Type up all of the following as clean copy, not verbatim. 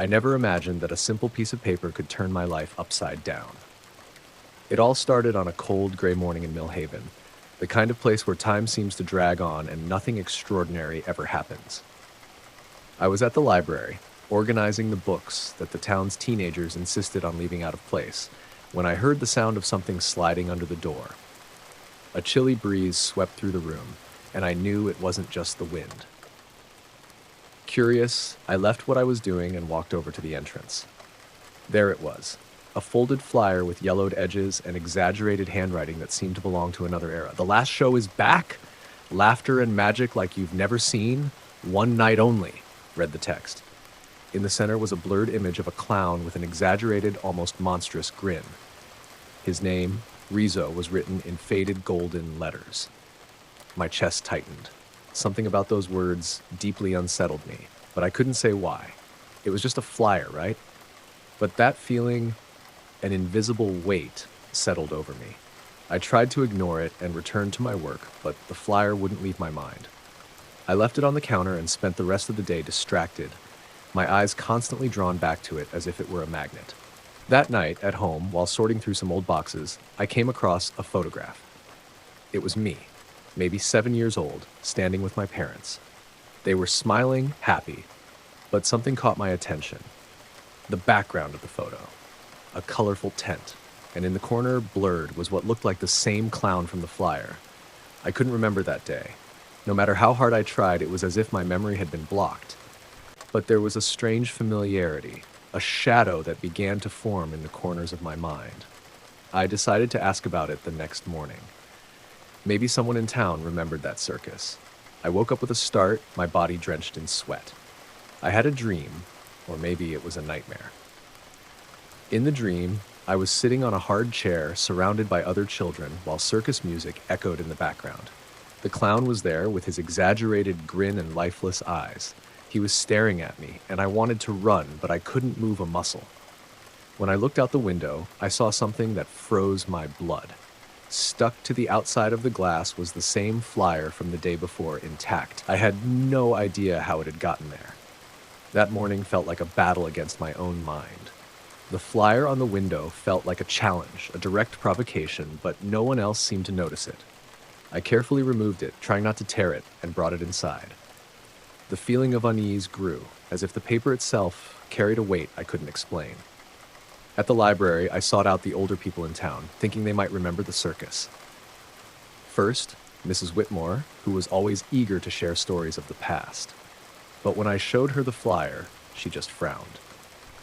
I never imagined that a simple piece of paper could turn my life upside down. It all started on a cold, gray morning in Millhaven, the kind of place where time seems to drag on and nothing extraordinary ever happens. I was at the library, organizing the books that the town's teenagers insisted on leaving out of place, when I heard the sound of something sliding under the door. A chilly breeze swept through the room, and I knew it wasn't just the wind. Curious, I left what I was doing and walked over to the entrance. There it was, a folded flyer with yellowed edges and exaggerated handwriting that seemed to belong to another era. "The last show is back! Laughter and magic like you've never seen. One night only," read the text. In the center was a blurred image of a clown with an exaggerated, almost monstrous grin. His name, Riso, was written in faded golden letters. My chest tightened. Something about those words deeply unsettled me, but I couldn't say why. It was just a flyer, right? But that feeling, an invisible weight, settled over me. I tried to ignore it and return to my work, but the flyer wouldn't leave my mind. I left it on the counter and spent the rest of the day distracted, my eyes constantly drawn back to it as if it were a magnet. That night, at home, while sorting through some old boxes, I came across a photograph. It was me, maybe 7 years old, standing with my parents. They were smiling, happy, but something caught my attention. The background of the photo. A colorful tent, and in the corner, blurred, was what looked like the same clown from the flyer. I couldn't remember that day. No matter how hard I tried, it was as if my memory had been blocked. But there was a strange familiarity, a shadow that began to form in the corners of my mind. I decided to ask about it the next morning. Maybe someone in town remembered that circus. I woke up with a start, my body drenched in sweat. I had a dream, or maybe it was a nightmare. In the dream, I was sitting on a hard chair surrounded by other children while circus music echoed in the background. The clown was there with his exaggerated grin and lifeless eyes. He was staring at me, and I wanted to run, but I couldn't move a muscle. When I looked out the window, I saw something that froze my blood. Stuck to the outside of the glass was the same flyer from the day before, intact. I had no idea how it had gotten there. That morning felt like a battle against my own mind. The flyer on the window felt like a challenge, a direct provocation, but no one else seemed to notice it. I carefully removed it, trying not to tear it, and brought it inside. The feeling of unease grew, as if the paper itself carried a weight I couldn't explain. At the library, I sought out the older people in town, thinking they might remember the circus. First, Mrs. Whitmore, who was always eager to share stories of the past. But when I showed her the flyer, she just frowned.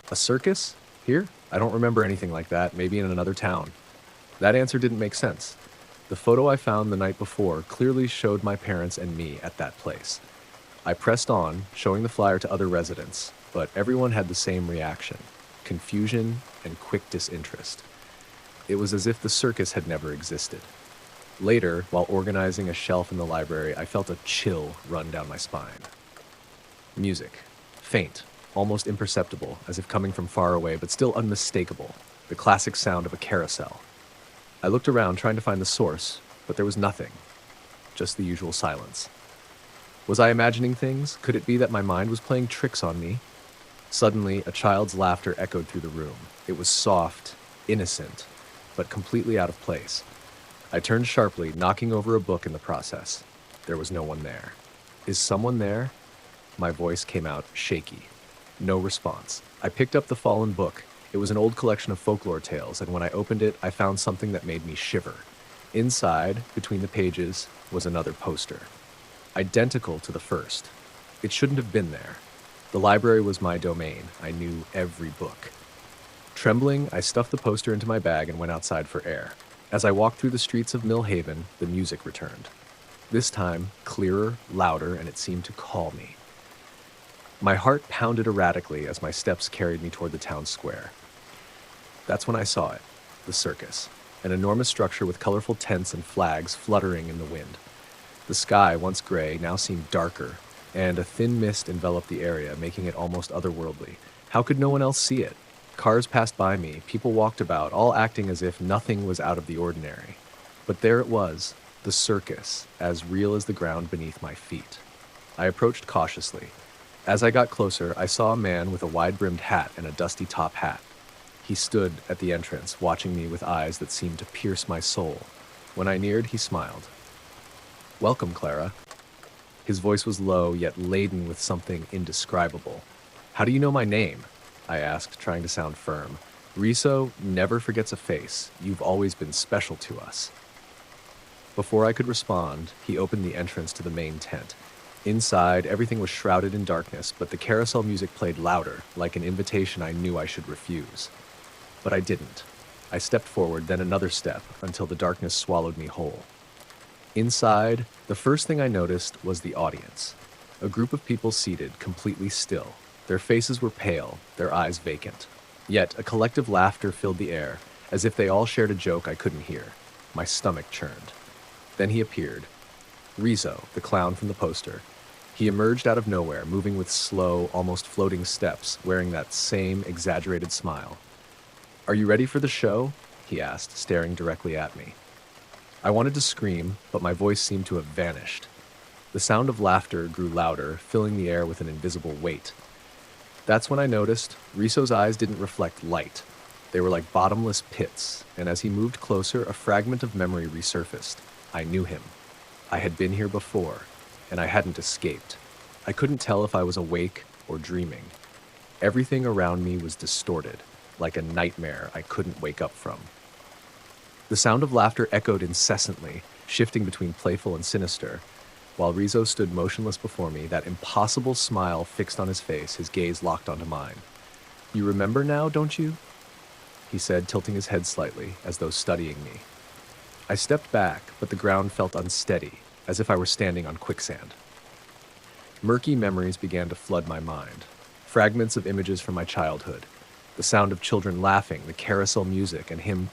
"A circus? Here? I don't remember anything like that, maybe in another town." That answer didn't make sense. The photo I found the night before clearly showed my parents and me at that place. I pressed on, showing the flyer to other residents, but everyone had the same reaction: confusion and quick disinterest. It was as if the circus had never existed. Later, while organizing a shelf in the library, I felt a chill run down my spine. Music. Faint, almost imperceptible, as if coming from far away, but still unmistakable. The classic sound of a carousel. I looked around trying to find the source, but there was nothing. Just the usual silence. Was I imagining things? Could it be that my mind was playing tricks on me? Suddenly, a child's laughter echoed through the room. It was soft, innocent, but completely out of place. I turned sharply, knocking over a book in the process. There was no one there. "Is someone there?" My voice came out shaky. No response. I picked up the fallen book. It was an old collection of folklore tales, and when I opened it, I found something that made me shiver. Inside, between the pages, was another poster. Identical to the first. It shouldn't have been there. The library was my domain. I knew every book. Trembling, I stuffed the poster into my bag and went outside for air. As I walked through the streets of Millhaven, the music returned. This time, clearer, louder, and it seemed to call me. My heart pounded erratically as my steps carried me toward the town square. That's when I saw it, the circus, an enormous structure with colorful tents and flags fluttering in the wind. The sky, once gray, now seemed darker, and a thin mist enveloped the area, making it almost otherworldly. How could no one else see it? Cars passed by me, people walked about, all acting as if nothing was out of the ordinary. But there it was, the circus, as real as the ground beneath my feet. I approached cautiously. As I got closer, I saw a man with a wide-brimmed hat and a dusty top hat. He stood at the entrance, watching me with eyes that seemed to pierce my soul. When I neared, he smiled. "Welcome, Clara." His voice was low, yet laden with something indescribable. "How do you know my name?" I asked, trying to sound firm. "Riso never forgets a face. You've always been special to us." Before I could respond, he opened the entrance to the main tent. Inside, everything was shrouded in darkness, but the carousel music played louder, like an invitation I knew I should refuse. But I didn't. I stepped forward, then another step, until the darkness swallowed me whole. Inside, the first thing I noticed was the audience. A group of people seated, completely still. Their faces were pale, their eyes vacant. Yet a collective laughter filled the air, as if they all shared a joke I couldn't hear. My stomach churned. Then he appeared. Riso, the clown from the poster. He emerged out of nowhere, moving with slow, almost floating steps, wearing that same exaggerated smile. "Are you ready for the show?" he asked, staring directly at me. I wanted to scream, but my voice seemed to have vanished. The sound of laughter grew louder, filling the air with an invisible weight. That's when I noticed Riso's eyes didn't reflect light. They were like bottomless pits, and as he moved closer, a fragment of memory resurfaced. I knew him. I had been here before, and I hadn't escaped. I couldn't tell if I was awake or dreaming. Everything around me was distorted, like a nightmare I couldn't wake up from. The sound of laughter echoed incessantly, shifting between playful and sinister. While Riso stood motionless before me, that impossible smile fixed on his face, his gaze locked onto mine. "You remember now, don't you?" he said, tilting his head slightly, as though studying me. I stepped back, but the ground felt unsteady, as if I were standing on quicksand. Murky memories began to flood my mind. Fragments of images from my childhood. The sound of children laughing, the carousel music, and him,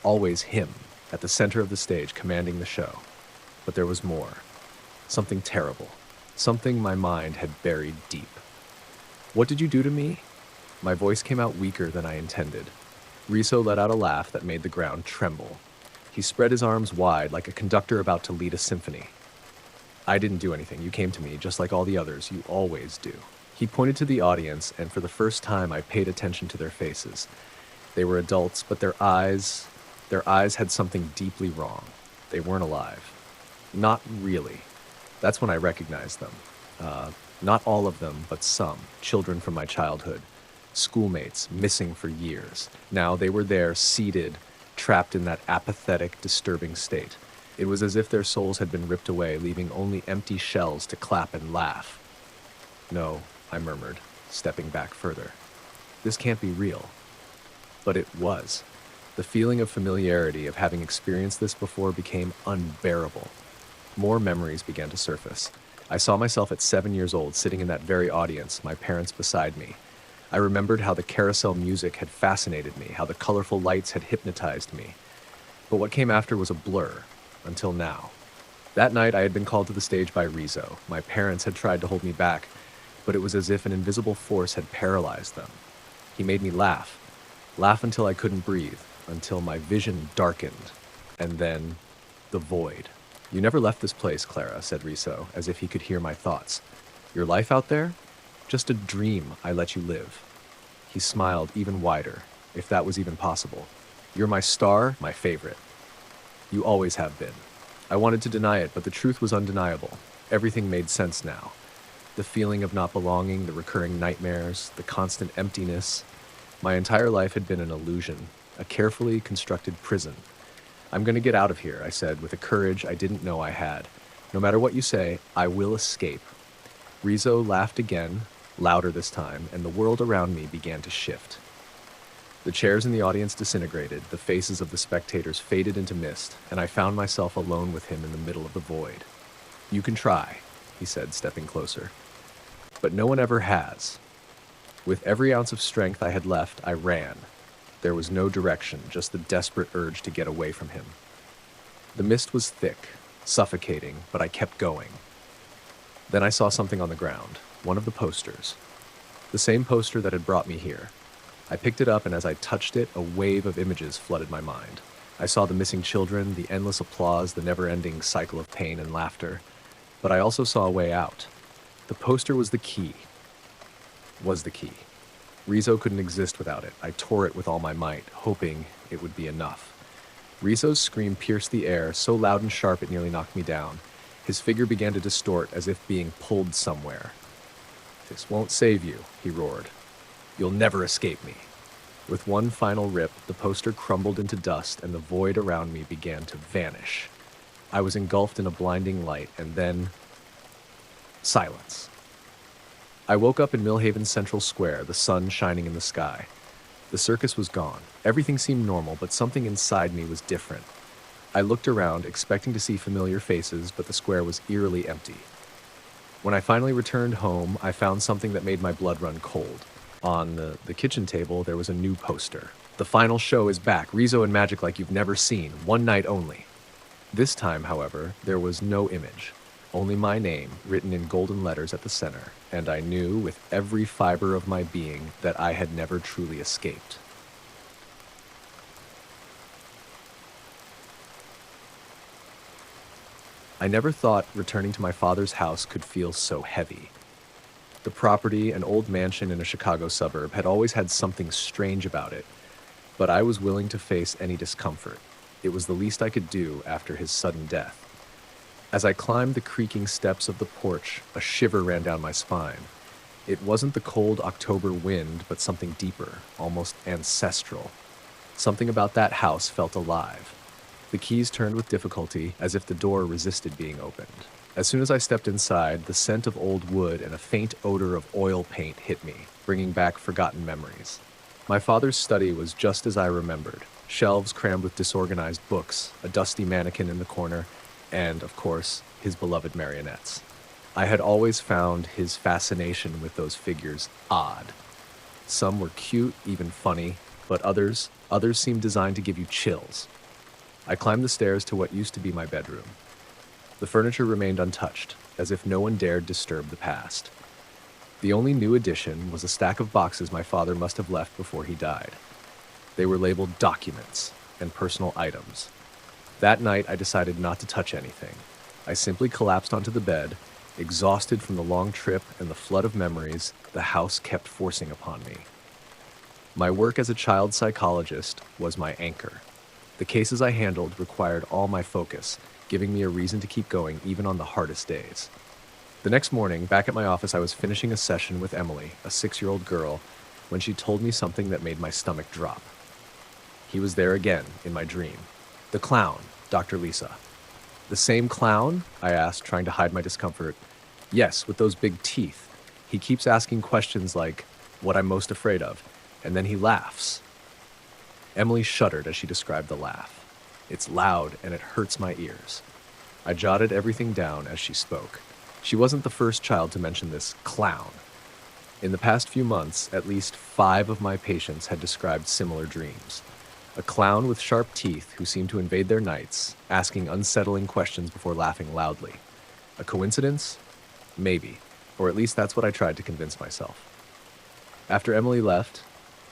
always him, at the center of the stage, commanding the show. But there was more. Something terrible. Something my mind had buried deep. "What did you do to me?" My voice came out weaker than I intended. Riso let out a laugh that made the ground tremble. He spread his arms wide like a conductor about to lead a symphony. "I didn't do anything. You came to me, just like all the others. You always do." He pointed to the audience, and for the first time I paid attention to their faces. They were adults, but their eyes had something deeply wrong. They weren't alive. Not really. That's when I recognized them. Not all of them, but some. Children from my childhood. Schoolmates, missing for years. Now they were there, seated, trapped in that apathetic, disturbing state. It was as if their souls had been ripped away, leaving only empty shells to clap and laugh. "No," I murmured, stepping back further. "This can't be real." But it was. The feeling of familiarity, of having experienced this before, became unbearable. More memories began to surface. I saw myself at 7 years old, sitting in that very audience, my parents beside me. I remembered how the carousel music had fascinated me, how the colorful lights had hypnotized me. But what came after was a blur, until now. That night, I had been called to the stage by Riso. My parents had tried to hold me back, but it was as if an invisible force had paralyzed them. He made me laugh until I couldn't breathe, until my vision darkened, and then the void. "You never left this place, Clara," said Riso, as if he could hear my thoughts. "Your life out there? Just a dream I let you live." He smiled even wider, if that was even possible. "You're my star, my favorite. You always have been." I wanted to deny it, but the truth was undeniable. Everything made sense now. The feeling of not belonging, the recurring nightmares, the constant emptiness. My entire life had been an illusion, a carefully constructed prison. "I'm going to get out of here," I said, with a courage I didn't know I had. "No matter what you say, I will escape." Riso laughed again, louder this time, and the world around me began to shift. The chairs in the audience disintegrated, the faces of the spectators faded into mist, and I found myself alone with him in the middle of the void. "You can try," he said, stepping closer. "But no one ever has." With every ounce of strength I had left, I ran. There was no direction, just the desperate urge to get away from him. The mist was thick, suffocating, but I kept going. Then I saw something on the ground, one of the posters. The same poster that had brought me here. I picked it up, and as I touched it, a wave of images flooded my mind. I saw the missing children, the endless applause, the never-ending cycle of pain and laughter. But I also saw a way out. The poster was the key. was the key. Riso couldn't exist without it. I tore it with all my might, hoping it would be enough. Riso's scream pierced the air, so loud and sharp it nearly knocked me down. His figure began to distort as if being pulled somewhere. "This won't save you," he roared. "You'll never escape me." With one final rip, the poster crumbled into dust and the void around me began to vanish. I was engulfed in a blinding light, and then silence. I woke up in Millhaven Central Square, the sun shining in the sky. The circus was gone. Everything seemed normal, but something inside me was different. I looked around, expecting to see familiar faces, but the square was eerily empty. When I finally returned home, I found something that made my blood run cold. On the kitchen table, there was a new poster. "The final show is back. Riso and magic like you've never seen. One night only." This time, however, there was no image. Only my name, written in golden letters at the center, and I knew with every fiber of my being that I had never truly escaped. I never thought returning to my father's house could feel so heavy. The property, an old mansion in a Chicago suburb, had always had something strange about it, but I was willing to face any discomfort. It was the least I could do after his sudden death. As I climbed the creaking steps of the porch, a shiver ran down my spine. It wasn't the cold October wind, but something deeper, almost ancestral. Something about that house felt alive. The keys turned with difficulty, as if the door resisted being opened. As soon as I stepped inside, the scent of old wood and a faint odor of oil paint hit me, bringing back forgotten memories. My father's study was just as I remembered. Shelves crammed with disorganized books, a dusty mannequin in the corner, and, of course, his beloved marionettes. I had always found his fascination with those figures odd. Some were cute, even funny, but others seemed designed to give you chills. I climbed the stairs to what used to be my bedroom. The furniture remained untouched, as if no one dared disturb the past. The only new addition was a stack of boxes my father must have left before he died. They were labeled documents and personal items. That night, I decided not to touch anything. I simply collapsed onto the bed, exhausted from the long trip and the flood of memories the house kept forcing upon me. My work as a child psychologist was my anchor. The cases I handled required all my focus, giving me a reason to keep going even on the hardest days. The next morning, back at my office, I was finishing a session with Emily, a 6-year-old girl, when she told me something that made my stomach drop. He was there again, in my dream. The clown, Dr. Lisa. "The same clown?" I asked, trying to hide my discomfort. "Yes, with those big teeth. He keeps asking questions like, what I'm most afraid of, and then he laughs." Emily shuddered as she described the laugh. "It's loud and it hurts my ears." I jotted everything down as she spoke. She wasn't the first child to mention this clown. In the past few months, at least 5 of my patients had described similar dreams. A clown with sharp teeth who seemed to invade their nights, asking unsettling questions before laughing loudly. A coincidence? Maybe, or at least that's what I tried to convince myself. After Emily left,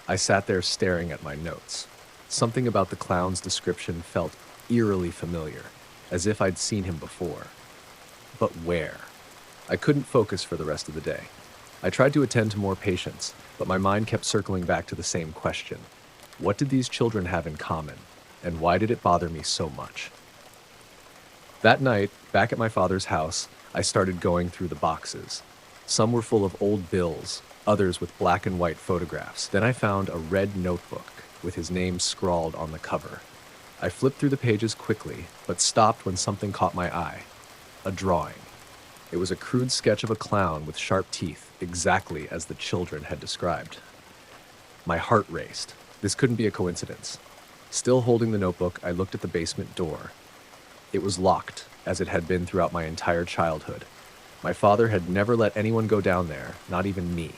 I sat there staring at my notes. Something about the clown's description felt eerily familiar, as if I'd seen him before. But where? I couldn't focus for the rest of the day. I tried to attend to more patients, but my mind kept circling back to the same question. What did these children have in common, and why did it bother me so much? That night, back at my father's house, I started going through the boxes. Some were full of old bills, others with black and white photographs. Then I found a red notebook with his name scrawled on the cover. I flipped through the pages quickly, but stopped when something caught my eye. A drawing. It was a crude sketch of a clown with sharp teeth, exactly as the children had described. My heart raced. This couldn't be a coincidence. Still holding the notebook, I looked at the basement door. It was locked, as it had been throughout my entire childhood. My father had never let anyone go down there, not even me.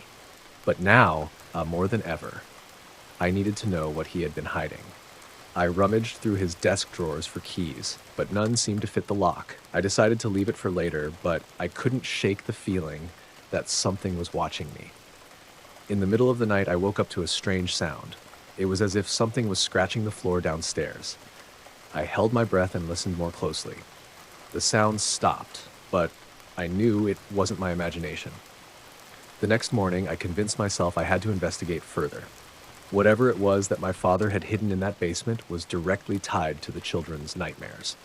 But now, more than ever, I needed to know what he had been hiding. I rummaged through his desk drawers for keys, but none seemed to fit the lock. I decided to leave it for later, but I couldn't shake the feeling that something was watching me. In the middle of the night, I woke up to a strange sound. It was as if something was scratching the floor downstairs. I held my breath and listened more closely. The sound stopped, but I knew it wasn't my imagination. The next morning, I convinced myself I had to investigate further. Whatever it was that my father had hidden in that basement was directly tied to the children's nightmares.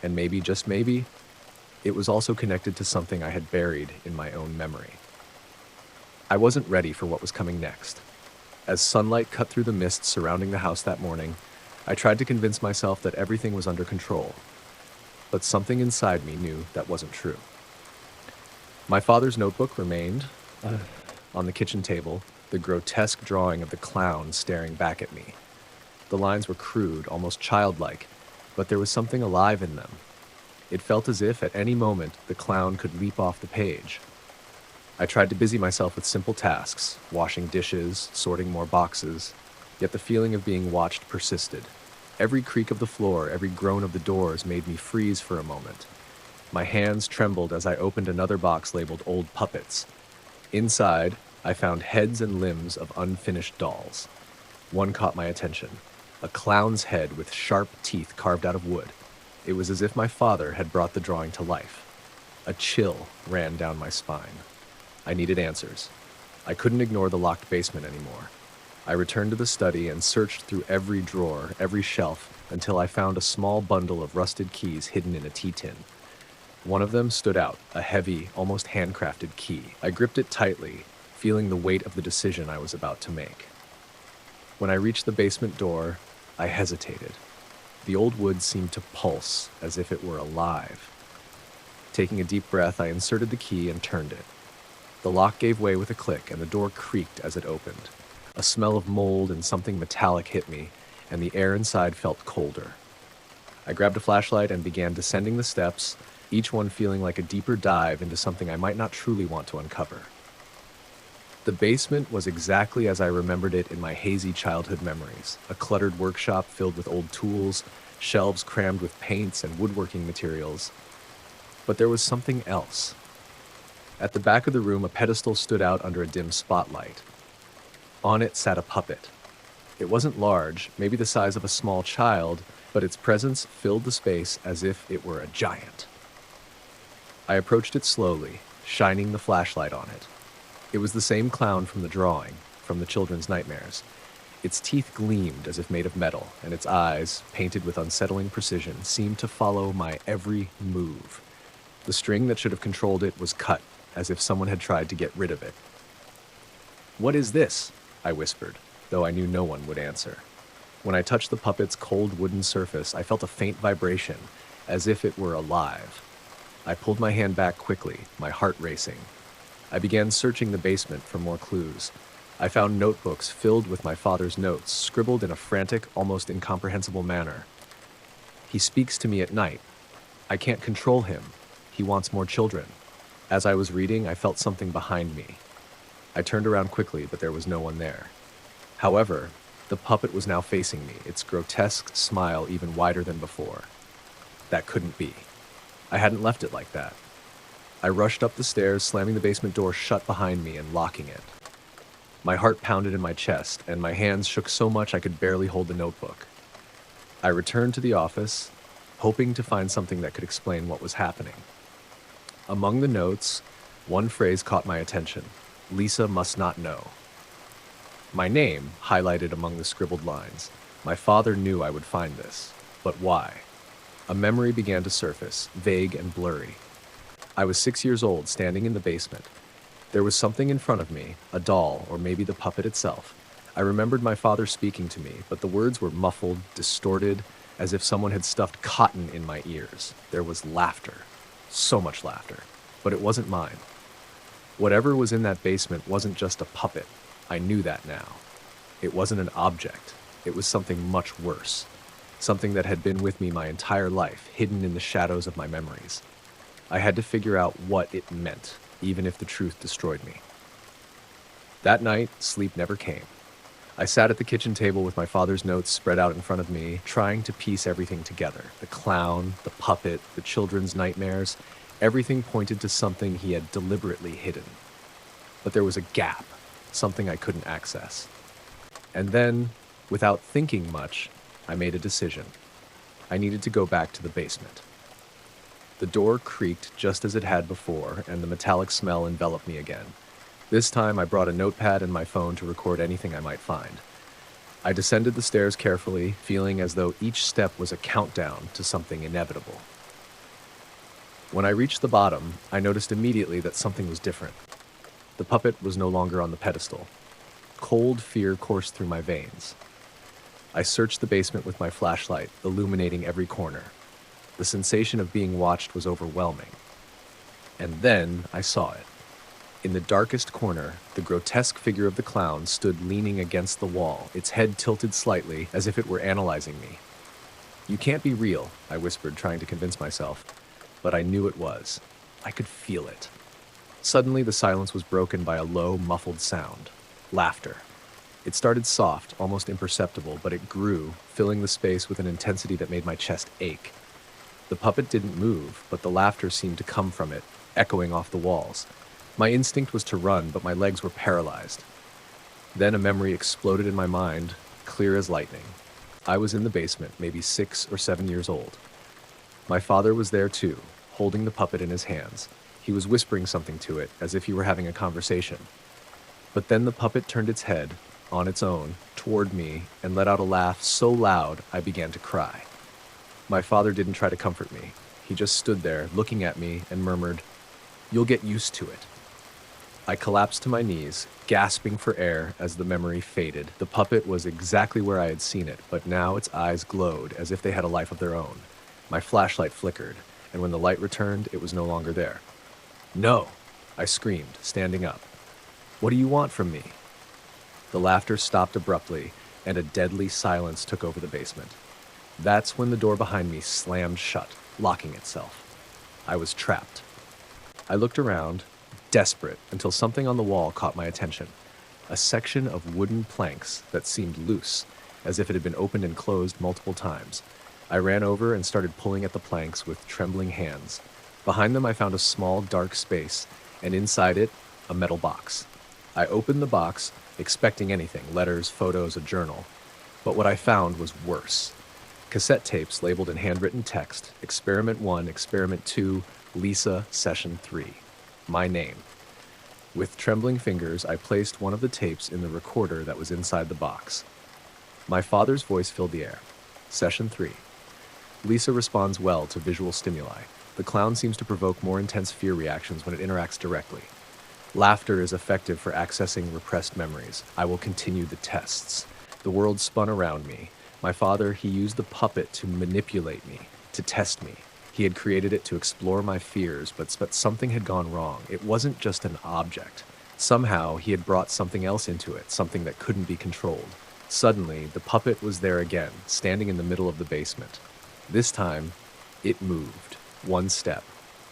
And maybe, just maybe, it was also connected to something I had buried in my own memory. I wasn't ready for what was coming next. As sunlight cut through the mist surrounding the house that morning, I tried to convince myself that everything was under control. But something inside me knew that wasn't true. My father's notebook remained on the kitchen table, the grotesque drawing of the clown staring back at me. The lines were crude, almost childlike, but there was something alive in them. It felt as if at any moment the clown could leap off the page. I tried to busy myself with simple tasks, washing dishes, sorting more boxes, yet the feeling of being watched persisted. Every creak of the floor, every groan of the doors made me freeze for a moment. My hands trembled as I opened another box labeled Old Puppets. Inside, I found heads and limbs of unfinished dolls. One caught my attention, a clown's head with sharp teeth carved out of wood. It was as if my father had brought the drawing to life. A chill ran down my spine. I needed answers. I couldn't ignore the locked basement anymore. I returned to the study and searched through every drawer, every shelf, until I found a small bundle of rusted keys hidden in a tea tin. One of them stood out, a heavy, almost handcrafted key. I gripped it tightly, feeling the weight of the decision I was about to make. When I reached the basement door, I hesitated. The old wood seemed to pulse as if it were alive. Taking a deep breath, I inserted the key and turned it. The lock gave way with a click, and the door creaked as it opened. A smell of mold and something metallic hit me, and the air inside felt colder. I grabbed a flashlight and began descending the steps, each one feeling like a deeper dive into something I might not truly want to uncover. The basement was exactly as I remembered it in my hazy childhood memories, a cluttered workshop filled with old tools, shelves crammed with paints and woodworking materials. But there was something else. At the back of the room, a pedestal stood out under a dim spotlight. On it sat a puppet. It wasn't large, maybe the size of a small child, but its presence filled the space as if it were a giant. I approached it slowly, shining the flashlight on it. It was the same clown from the drawing, from the children's nightmares. Its teeth gleamed as if made of metal, and its eyes, painted with unsettling precision, seemed to follow my every move. The string that should have controlled it was cut, as if someone had tried to get rid of it. "What is this?" I whispered, though I knew no one would answer. When I touched the puppet's cold wooden surface, I felt a faint vibration, as if it were alive. I pulled my hand back quickly, my heart racing. I began searching the basement for more clues. I found notebooks filled with my father's notes, scribbled in a frantic, almost incomprehensible manner. "He speaks to me at night. I can't control him. He wants more children." As I was reading, I felt something behind me. I turned around quickly, but there was no one there. However, the puppet was now facing me, its grotesque smile even wider than before. That couldn't be. I hadn't left it like that. I rushed up the stairs, slamming the basement door shut behind me and locking it. My heart pounded in my chest, and my hands shook so much I could barely hold the notebook. I returned to the office, hoping to find something that could explain what was happening. Among the notes, one phrase caught my attention. "Lisa must not know." My name, highlighted among the scribbled lines. My father knew I would find this. But why? A memory began to surface, vague and blurry. I was 6 years old, standing in the basement. There was something in front of me, a doll, or maybe the puppet itself. I remembered my father speaking to me, but the words were muffled, distorted, as if someone had stuffed cotton in my ears. There was laughter. So much laughter. But it wasn't mine. Whatever was in that basement wasn't just a puppet. I knew that now. It wasn't an object. It was something much worse. Something that had been with me my entire life, hidden in the shadows of my memories. I had to figure out what it meant, even if the truth destroyed me. That night, sleep never came. I sat at the kitchen table with my father's notes spread out in front of me, trying to piece everything together. The clown, the puppet, the children's nightmares, everything pointed to something he had deliberately hidden. But there was a gap, something I couldn't access. And then, without thinking much, I made a decision. I needed to go back to the basement. The door creaked just as it had before, and the metallic smell enveloped me again. This time I brought a notepad and my phone to record anything I might find. I descended the stairs carefully, feeling as though each step was a countdown to something inevitable. When I reached the bottom, I noticed immediately that something was different. The puppet was no longer on the pedestal. Cold fear coursed through my veins. I searched the basement with my flashlight, illuminating every corner. The sensation of being watched was overwhelming. And then I saw it. In the darkest corner, the grotesque figure of the clown stood leaning against the wall, its head tilted slightly as if it were analyzing me. "You can't be real," I whispered, trying to convince myself. But I knew it was. I could feel it. Suddenly, the silence was broken by a low, muffled sound. Laughter. It started soft, almost imperceptible, but it grew, filling the space with an intensity that made my chest ache. The puppet didn't move, but the laughter seemed to come from it, echoing off the walls. My instinct was to run, but my legs were paralyzed. Then a memory exploded in my mind, clear as lightning. I was in the basement, maybe 6 or 7 years old. My father was there too, holding the puppet in his hands. He was whispering something to it, as if he were having a conversation. But then the puppet turned its head, on its own, toward me, and let out a laugh so loud I began to cry. My father didn't try to comfort me. He just stood there, looking at me, and murmured, "You'll get used to it." I collapsed to my knees, gasping for air as the memory faded. The puppet was exactly where I had seen it, but now its eyes glowed as if they had a life of their own. My flashlight flickered, and when the light returned, it was no longer there. "No!" I screamed, standing up. "What do you want from me?" The laughter stopped abruptly, and a deadly silence took over the basement. That's when the door behind me slammed shut, locking itself. I was trapped. I looked around, desperate, until something on the wall caught my attention. A section of wooden planks that seemed loose, as if it had been opened and closed multiple times. I ran over and started pulling at the planks with trembling hands. Behind them I found a small, dark space, and inside it, a metal box. I opened the box, expecting anything, letters, photos, a journal. But what I found was worse. Cassette tapes labeled in handwritten text, Experiment 1, Experiment 2, Lisa, Session 3. My name. With trembling fingers, I placed one of the tapes in the recorder that was inside the box. My father's voice filled the air. Session 3. Lisa responds well to visual stimuli. The clown seems to provoke more intense fear reactions when it interacts directly. Laughter is effective for accessing repressed memories. I will continue the tests. The world spun around me. My father, he used the puppet to manipulate me, to test me. He had created it to explore my fears, but something had gone wrong. It wasn't just an object. Somehow, he had brought something else into it, something that couldn't be controlled. Suddenly, the puppet was there again, standing in the middle of the basement. This time, it moved. One step,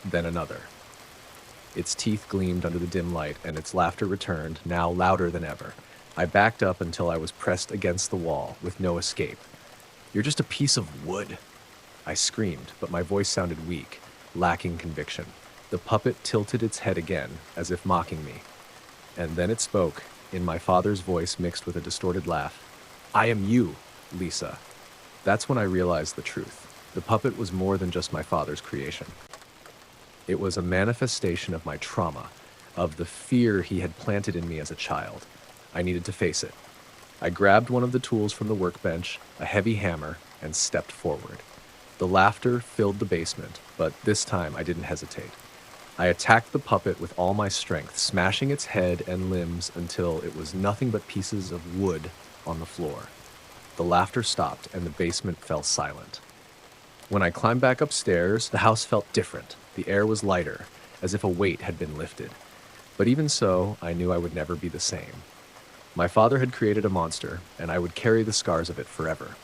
then another. Its teeth gleamed under the dim light, and its laughter returned, now louder than ever. I backed up until I was pressed against the wall, with no escape. "You're just a piece of wood," I screamed, but my voice sounded weak, lacking conviction. The puppet tilted its head again, as if mocking me. And then it spoke, in my father's voice mixed with a distorted laugh. "I am you, Lisa." That's when I realized the truth. The puppet was more than just my father's creation. It was a manifestation of my trauma, of the fear he had planted in me as a child. I needed to face it. I grabbed one of the tools from the workbench, a heavy hammer, and stepped forward. The laughter filled the basement, but this time I didn't hesitate. I attacked the puppet with all my strength, smashing its head and limbs until it was nothing but pieces of wood on the floor. The laughter stopped, and the basement fell silent. When I climbed back upstairs, the house felt different. The air was lighter, as if a weight had been lifted. But even so, I knew I would never be the same. My father had created a monster, and I would carry the scars of it forever.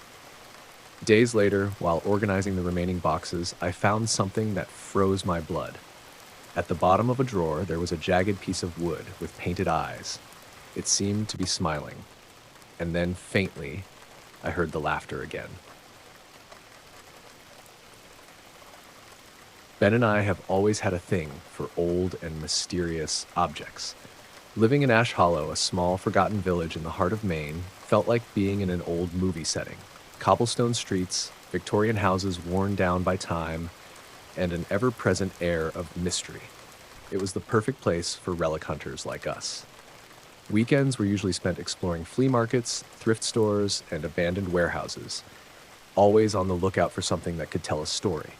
Days later, while organizing the remaining boxes, I found something that froze my blood. At the bottom of a drawer, there was a jagged piece of wood with painted eyes. It seemed to be smiling. And then, faintly, I heard the laughter again. Ben and I have always had a thing for old and mysterious objects. Living in Ash Hollow, a small, forgotten village in the heart of Maine, felt like being in an old movie setting. Cobblestone streets, Victorian houses worn down by time, and an ever-present air of mystery. It was the perfect place for relic hunters like us. Weekends were usually spent exploring flea markets, thrift stores, and abandoned warehouses, always on the lookout for something that could tell a story.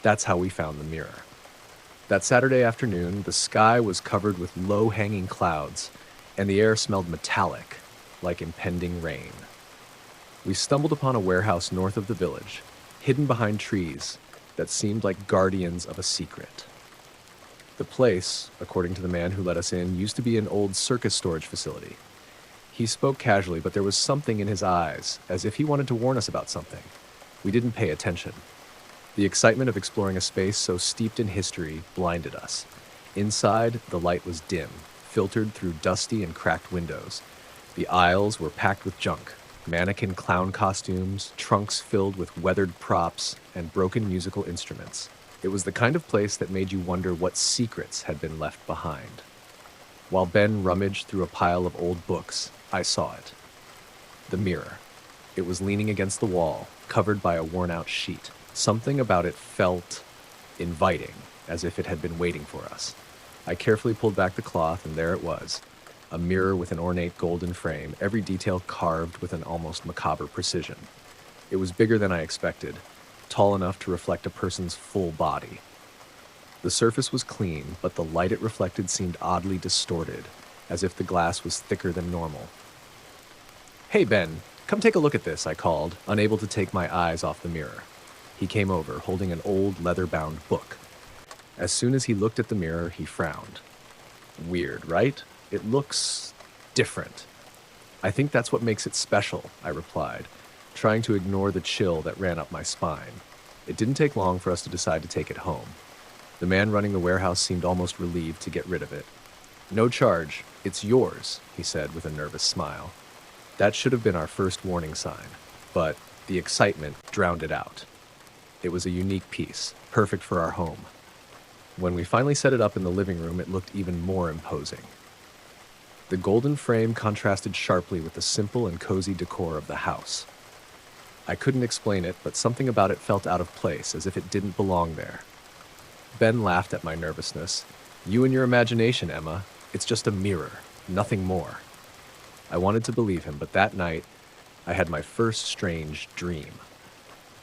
That's how we found the mirror. That Saturday afternoon, the sky was covered with low-hanging clouds, and the air smelled metallic, like impending rain. We stumbled upon a warehouse north of the village, hidden behind trees that seemed like guardians of a secret. The place, according to the man who let us in, used to be an old circus storage facility. He spoke casually, but there was something in his eyes, as if he wanted to warn us about something. We didn't pay attention. The excitement of exploring a space so steeped in history blinded us. Inside, the light was dim, filtered through dusty and cracked windows. The aisles were packed with junk, mannequin clown costumes, trunks filled with weathered props, and broken musical instruments. It was the kind of place that made you wonder what secrets had been left behind. While Ben rummaged through a pile of old books, I saw it. The mirror. It was leaning against the wall, covered by a worn-out sheet. Something about it felt inviting, as if it had been waiting for us. I carefully pulled back the cloth, and there it was. A mirror with an ornate golden frame, every detail carved with an almost macabre precision. It was bigger than I expected, tall enough to reflect a person's full body. The surface was clean, but the light it reflected seemed oddly distorted, as if the glass was thicker than normal. "Hey, Ben, come take a look at this," I called, unable to take my eyes off the mirror. He came over, holding an old leather-bound book. As soon as he looked at the mirror, he frowned. "Weird, right? It looks different." "I think that's what makes it special," I replied, trying to ignore the chill that ran up my spine. It didn't take long for us to decide to take it home. The man running the warehouse seemed almost relieved to get rid of it. "No charge. It's yours," he said with a nervous smile. That should have been our first warning sign, but the excitement drowned it out. It was a unique piece, perfect for our home. When we finally set it up in the living room, it looked even more imposing. The golden frame contrasted sharply with the simple and cozy decor of the house. I couldn't explain it, but something about it felt out of place, as if it didn't belong there. Ben laughed at my nervousness. "You and your imagination, Emma. It's just a mirror, nothing more." I wanted to believe him, but that night, I had my first strange dream.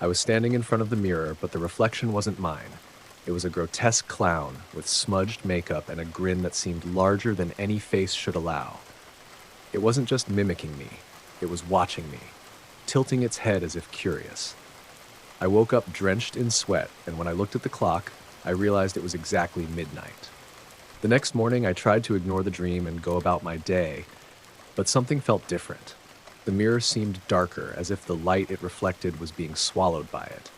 I was standing in front of the mirror, but the reflection wasn't mine. It was a grotesque clown with smudged makeup and a grin that seemed larger than any face should allow. It wasn't just mimicking me, it was watching me, tilting its head as if curious. I woke up drenched in sweat, and when I looked at the clock, I realized it was exactly midnight. The next morning, I tried to ignore the dream and go about my day, but something felt different. The mirror seemed darker, as if the light it reflected was being swallowed by it.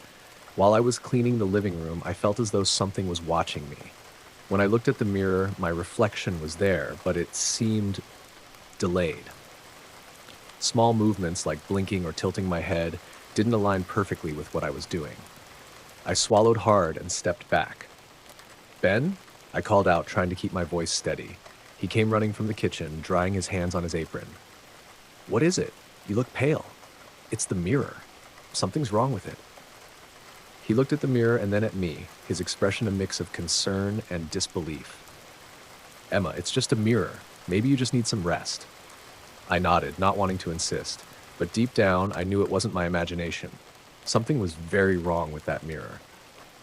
While I was cleaning the living room, I felt as though something was watching me. When I looked at the mirror, my reflection was there, but it seemed delayed. Small movements like blinking or tilting my head didn't align perfectly with what I was doing. I swallowed hard and stepped back. "Ben?" I called out, trying to keep my voice steady. He came running from the kitchen, drying his hands on his apron. "What is it? You look pale." "It's the mirror. Something's wrong with it." He looked at the mirror and then at me, his expression a mix of concern and disbelief. "Emma, it's just a mirror. Maybe you just need some rest." I nodded, not wanting to insist, but deep down, I knew it wasn't my imagination. Something was very wrong with that mirror.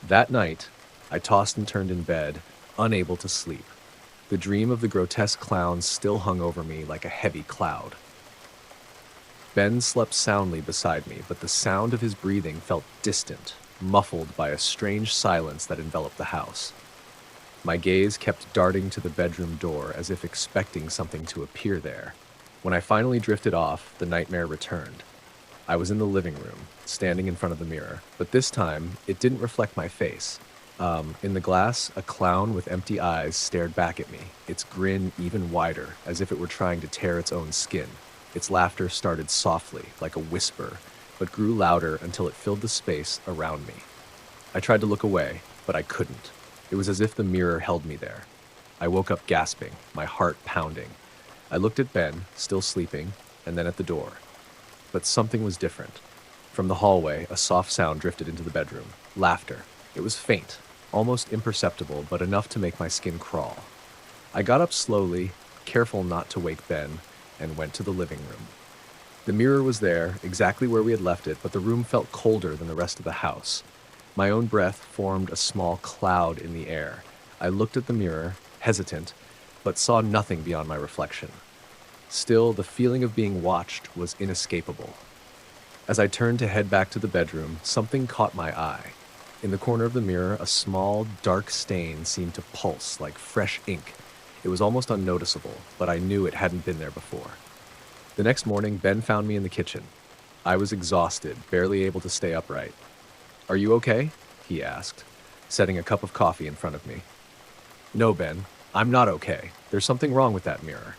That night, I tossed and turned in bed, unable to sleep. The dream of the grotesque clown still hung over me like a heavy cloud. Ben slept soundly beside me, but the sound of his breathing felt distant, muffled by a strange silence that enveloped the house. My gaze kept darting to the bedroom door as if expecting something to appear there. When I finally drifted off, the nightmare returned. I was in the living room, standing in front of the mirror, but this time, it didn't reflect my face. In the glass, a clown with empty eyes stared back at me, its grin even wider, as if it were trying to tear its own skin. Its laughter started softly, like a whisper, but grew louder until it filled the space around me. I tried to look away, but I couldn't. It was as if the mirror held me there. I woke up gasping, my heart pounding. I looked at Ben, still sleeping, and then at the door. But something was different. From the hallway, a soft sound drifted into the bedroom. Laughter. It was faint, almost imperceptible, but enough to make my skin crawl. I got up slowly, careful not to wake Ben, and went to the living room. The mirror was there, exactly where we had left it, but the room felt colder than the rest of the house. My own breath formed a small cloud in the air. I looked at the mirror, hesitant, but saw nothing beyond my reflection. Still, the feeling of being watched was inescapable. As I turned to head back to the bedroom, something caught my eye. In the corner of the mirror, a small, dark stain seemed to pulse like fresh ink. It was almost unnoticeable, but I knew it hadn't been there before. The next morning, Ben found me in the kitchen. I was exhausted, barely able to stay upright. "Are you okay?" he asked, setting a cup of coffee in front of me. "No, Ben, I'm not okay. There's something wrong with that mirror."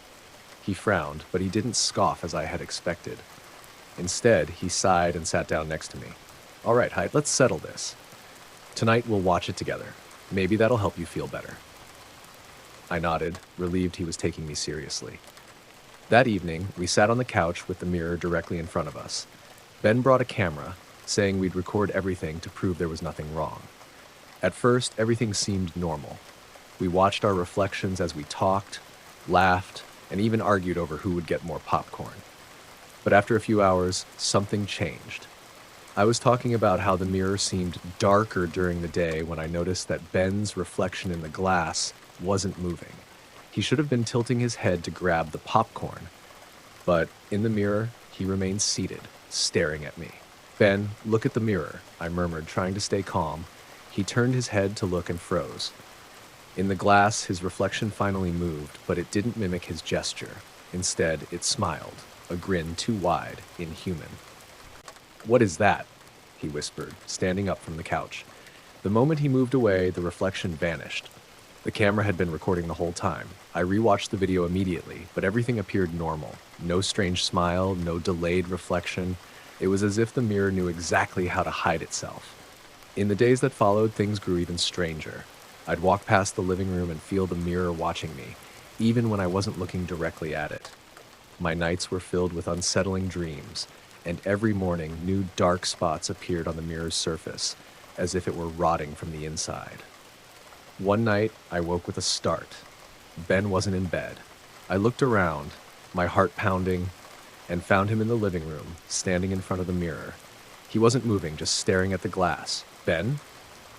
He frowned, but he didn't scoff as I had expected. Instead, he sighed and sat down next to me. "All right, Hyde, let's settle this. Tonight we'll watch it together. Maybe that'll help you feel better." I nodded, relieved he was taking me seriously. That evening, we sat on the couch with the mirror directly in front of us. Ben brought a camera, saying we'd record everything to prove there was nothing wrong. At first, everything seemed normal. We watched our reflections as we talked, laughed, and even argued over who would get more popcorn. But after a few hours, something changed. I was talking about how the mirror seemed darker during the day when I noticed that Ben's reflection in the glass wasn't moving. He should have been tilting his head to grab the popcorn. But in the mirror, he remained seated, staring at me. "Ben, look at the mirror," I murmured, trying to stay calm. He turned his head to look and froze. In the glass, his reflection finally moved, but it didn't mimic his gesture. Instead, it smiled, a grin too wide, inhuman. "What is that?" he whispered, standing up from the couch. The moment he moved away, the reflection vanished. The camera had been recording the whole time. I rewatched the video immediately, but everything appeared normal. No strange smile, no delayed reflection. It was as if the mirror knew exactly how to hide itself. In the days that followed, things grew even stranger. I'd walk past the living room and feel the mirror watching me, even when I wasn't looking directly at it. My nights were filled with unsettling dreams, and every morning new dark spots appeared on the mirror's surface, as if it were rotting from the inside. One night, I woke with a start. Ben wasn't in bed. I looked around, my heart pounding, and found him in the living room, standing in front of the mirror. He wasn't moving, just staring at the glass. "Ben?"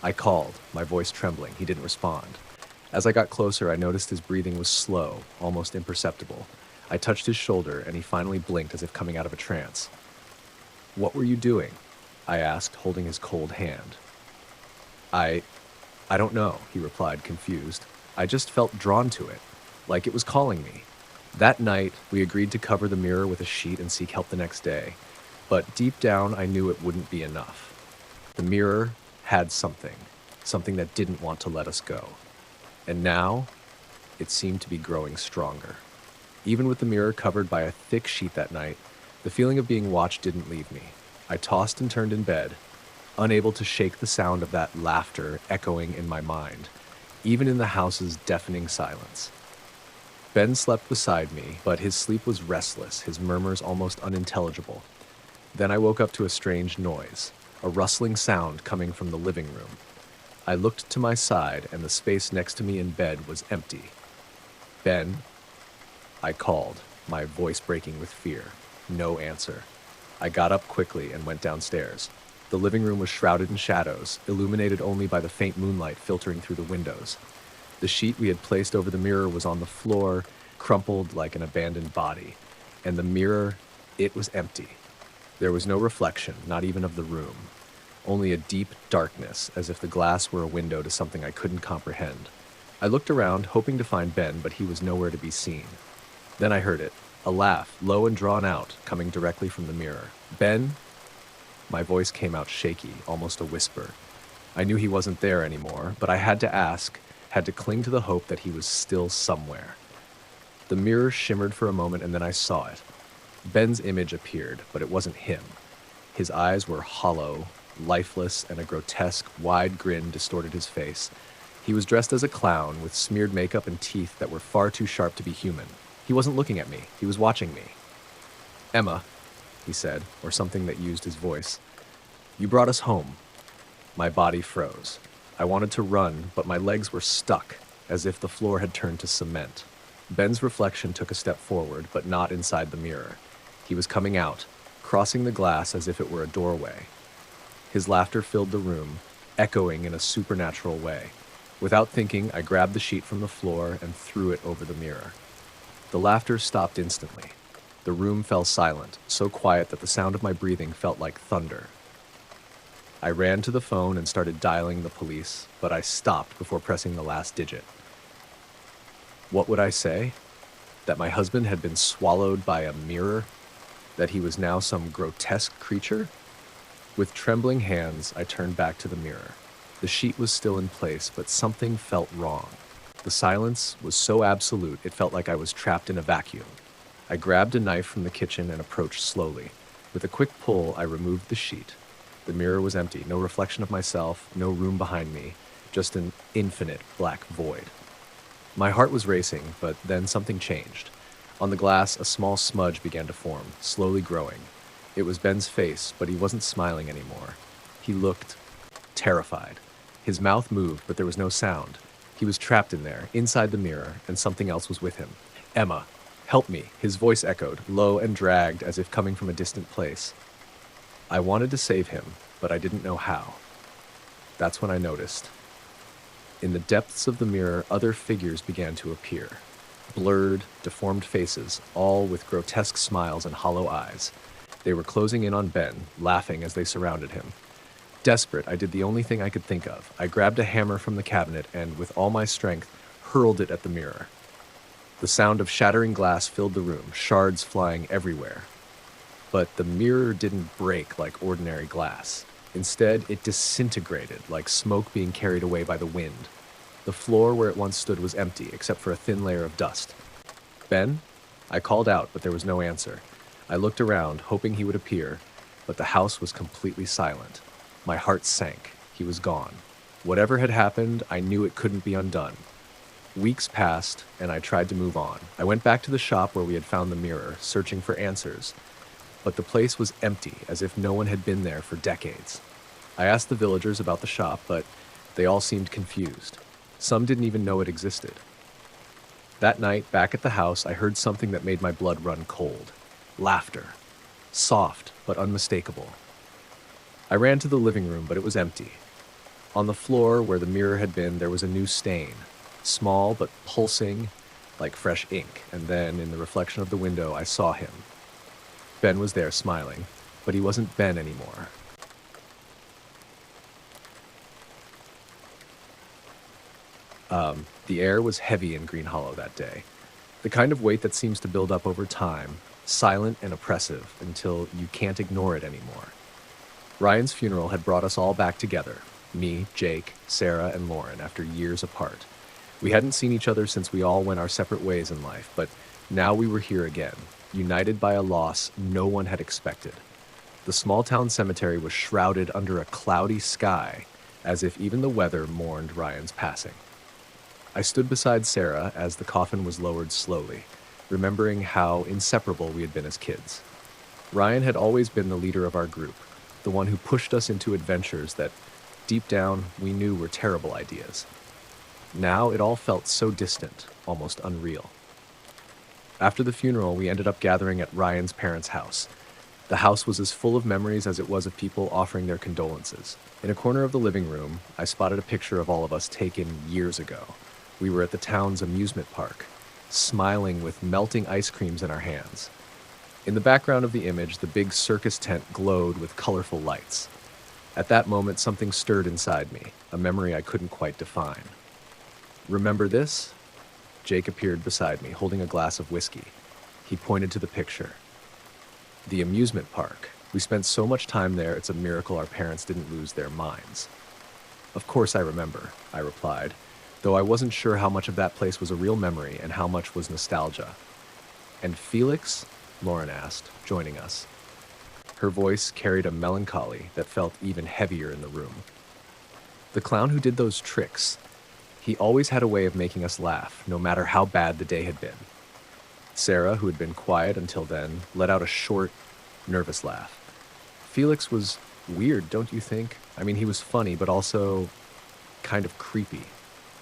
I called, my voice trembling. He didn't respond. As I got closer, I noticed his breathing was slow, almost imperceptible. I touched his shoulder, and he finally blinked as if coming out of a trance. "What were you doing?" I asked, holding his cold hand. I don't know," he replied, confused. "I just felt drawn to it, like it was calling me." That night, we agreed to cover the mirror with a sheet and seek help the next day. But deep down, I knew it wouldn't be enough. The mirror had something that didn't want to let us go. And now, it seemed to be growing stronger. Even with the mirror covered by a thick sheet that night, the feeling of being watched didn't leave me. I tossed and turned in bed, unable to shake the sound of that laughter echoing in my mind, even in the house's deafening silence. Ben slept beside me, but his sleep was restless, his murmurs almost unintelligible. Then I woke up to a strange noise, a rustling sound coming from the living room. I looked to my side, and the space next to me in bed was empty. "Ben?" I called, my voice breaking with fear. No answer. I got up quickly and went downstairs. The living room was shrouded in shadows, illuminated only by the faint moonlight filtering through the windows. The sheet we had placed over the mirror was on the floor, crumpled like an abandoned body. And the mirror, it was empty. There was no reflection, not even of the room. Only a deep darkness, as if the glass were a window to something I couldn't comprehend. I looked around, hoping to find Ben, but he was nowhere to be seen. Then I heard it, a laugh, low and drawn out, coming directly from the mirror. "Ben?" My voice came out shaky, almost a whisper. I knew he wasn't there anymore, but I had to ask, had to cling to the hope that he was still somewhere. The mirror shimmered for a moment, and then I saw it. Ben's image appeared, but it wasn't him. His eyes were hollow, lifeless, and a grotesque, wide grin distorted his face. He was dressed as a clown, with smeared makeup and teeth that were far too sharp to be human. He wasn't looking at me. He was watching me. "Emma," he said, or something that used his voice. "You brought us home." My body froze. I wanted to run, but my legs were stuck, as if the floor had turned to cement. Ben's reflection took a step forward, but not inside the mirror. He was coming out, crossing the glass as if it were a doorway. His laughter filled the room, echoing in a supernatural way. Without thinking, I grabbed the sheet from the floor and threw it over the mirror. The laughter stopped instantly. The room fell silent, so quiet that the sound of my breathing felt like thunder. I ran to the phone and started dialing the police, but I stopped before pressing the last digit. What would I say? That my husband had been swallowed by a mirror? That he was now some grotesque creature? With trembling hands, I turned back to the mirror. The sheet was still in place, but something felt wrong. The silence was so absolute, it felt like I was trapped in a vacuum. I grabbed a knife from the kitchen and approached slowly. With a quick pull, I removed the sheet. The mirror was empty, no reflection of myself, no room behind me, just an infinite black void. My heart was racing, but then something changed. On the glass, a small smudge began to form, slowly growing. It was Ben's face, but he wasn't smiling anymore. He looked terrified. His mouth moved, but there was no sound. He was trapped in there, inside the mirror, and something else was with him. "Emma, help me," his voice echoed, low and dragged as if coming from a distant place. I wanted to save him, but I didn't know how. That's when I noticed. In the depths of the mirror, other figures began to appear. Blurred, deformed faces, all with grotesque smiles and hollow eyes. They were closing in on Ben, laughing as they surrounded him. Desperate, I did the only thing I could think of. I grabbed a hammer from the cabinet and, with all my strength, hurled it at the mirror. The sound of shattering glass filled the room, shards flying everywhere. But the mirror didn't break like ordinary glass. Instead, it disintegrated like smoke being carried away by the wind. The floor where it once stood was empty, except for a thin layer of dust. "Ben?" I called out, but there was no answer. I looked around, hoping he would appear, but the house was completely silent. My heart sank. He was gone. Whatever had happened, I knew it couldn't be undone. Weeks passed, and I tried to move on. I went back to the shop where we had found the mirror, searching for answers. But the place was empty, as if no one had been there for decades. I asked the villagers about the shop, but they all seemed confused. Some didn't even know it existed. That night, back at the house, I heard something that made my blood run cold. Laughter. Soft, but unmistakable. I ran to the living room, but it was empty. On the floor, where the mirror had been, there was a new stain. Small, but pulsing, like fresh ink. And then, in the reflection of the window, I saw him. Ben was there, smiling, but he wasn't Ben anymore. The air was heavy in Green Hollow that day. The kind of weight that seems to build up over time, silent and oppressive until you can't ignore it anymore. Ryan's funeral had brought us all back together, me, Jake, Sarah, and Lauren, after years apart. We hadn't seen each other since we all went our separate ways in life, but now we were here again, united by a loss no one had expected. The small-town cemetery was shrouded under a cloudy sky, as if even the weather mourned Ryan's passing. I stood beside Sarah as the coffin was lowered slowly, remembering how inseparable we had been as kids. Ryan had always been the leader of our group, the one who pushed us into adventures that, deep down, we knew were terrible ideas. Now it all felt so distant, almost unreal. After the funeral, we ended up gathering at Ryan's parents' house. The house was as full of memories as it was of people offering their condolences. In a corner of the living room, I spotted a picture of all of us taken years ago. We were at the town's amusement park, smiling with melting ice creams in our hands. In the background of the image, the big circus tent glowed with colorful lights. At that moment, something stirred inside me, a memory I couldn't quite define. "Remember this?" Jake appeared beside me, holding a glass of whiskey. He pointed to the picture. "The amusement park. We spent so much time there, it's a miracle our parents didn't lose their minds." "Of course I remember," I replied, though I wasn't sure how much of that place was a real memory and how much was nostalgia. "And Felix?" Lauren asked, joining us. Her voice carried a melancholy that felt even heavier in the room. "The clown who did those tricks. He always had a way of making us laugh, no matter how bad the day had been." Sarah, who had been quiet until then, let out a short, nervous laugh. "Felix was weird, don't you think? I mean, he was funny, but also kind of creepy.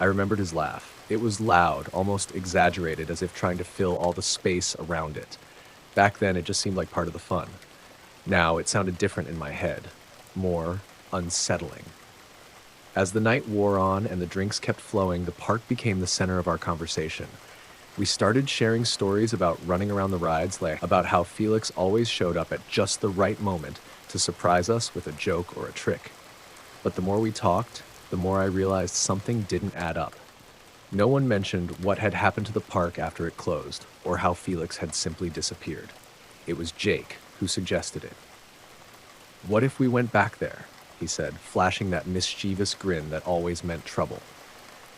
I remembered his laugh. It was loud, almost exaggerated, as if trying to fill all the space around it. Back then, it just seemed like part of the fun. Now, it sounded different in my head, more unsettling. As the night wore on and the drinks kept flowing, the park became the center of our conversation. We started sharing stories about running around the rides, like about how Felix always showed up at just the right moment to surprise us with a joke or a trick. But the more we talked, the more I realized something didn't add up. No one mentioned what had happened to the park after it closed, or how Felix had simply disappeared. It was Jake who suggested it. "What if we went back there?" he said, flashing that mischievous grin that always meant trouble.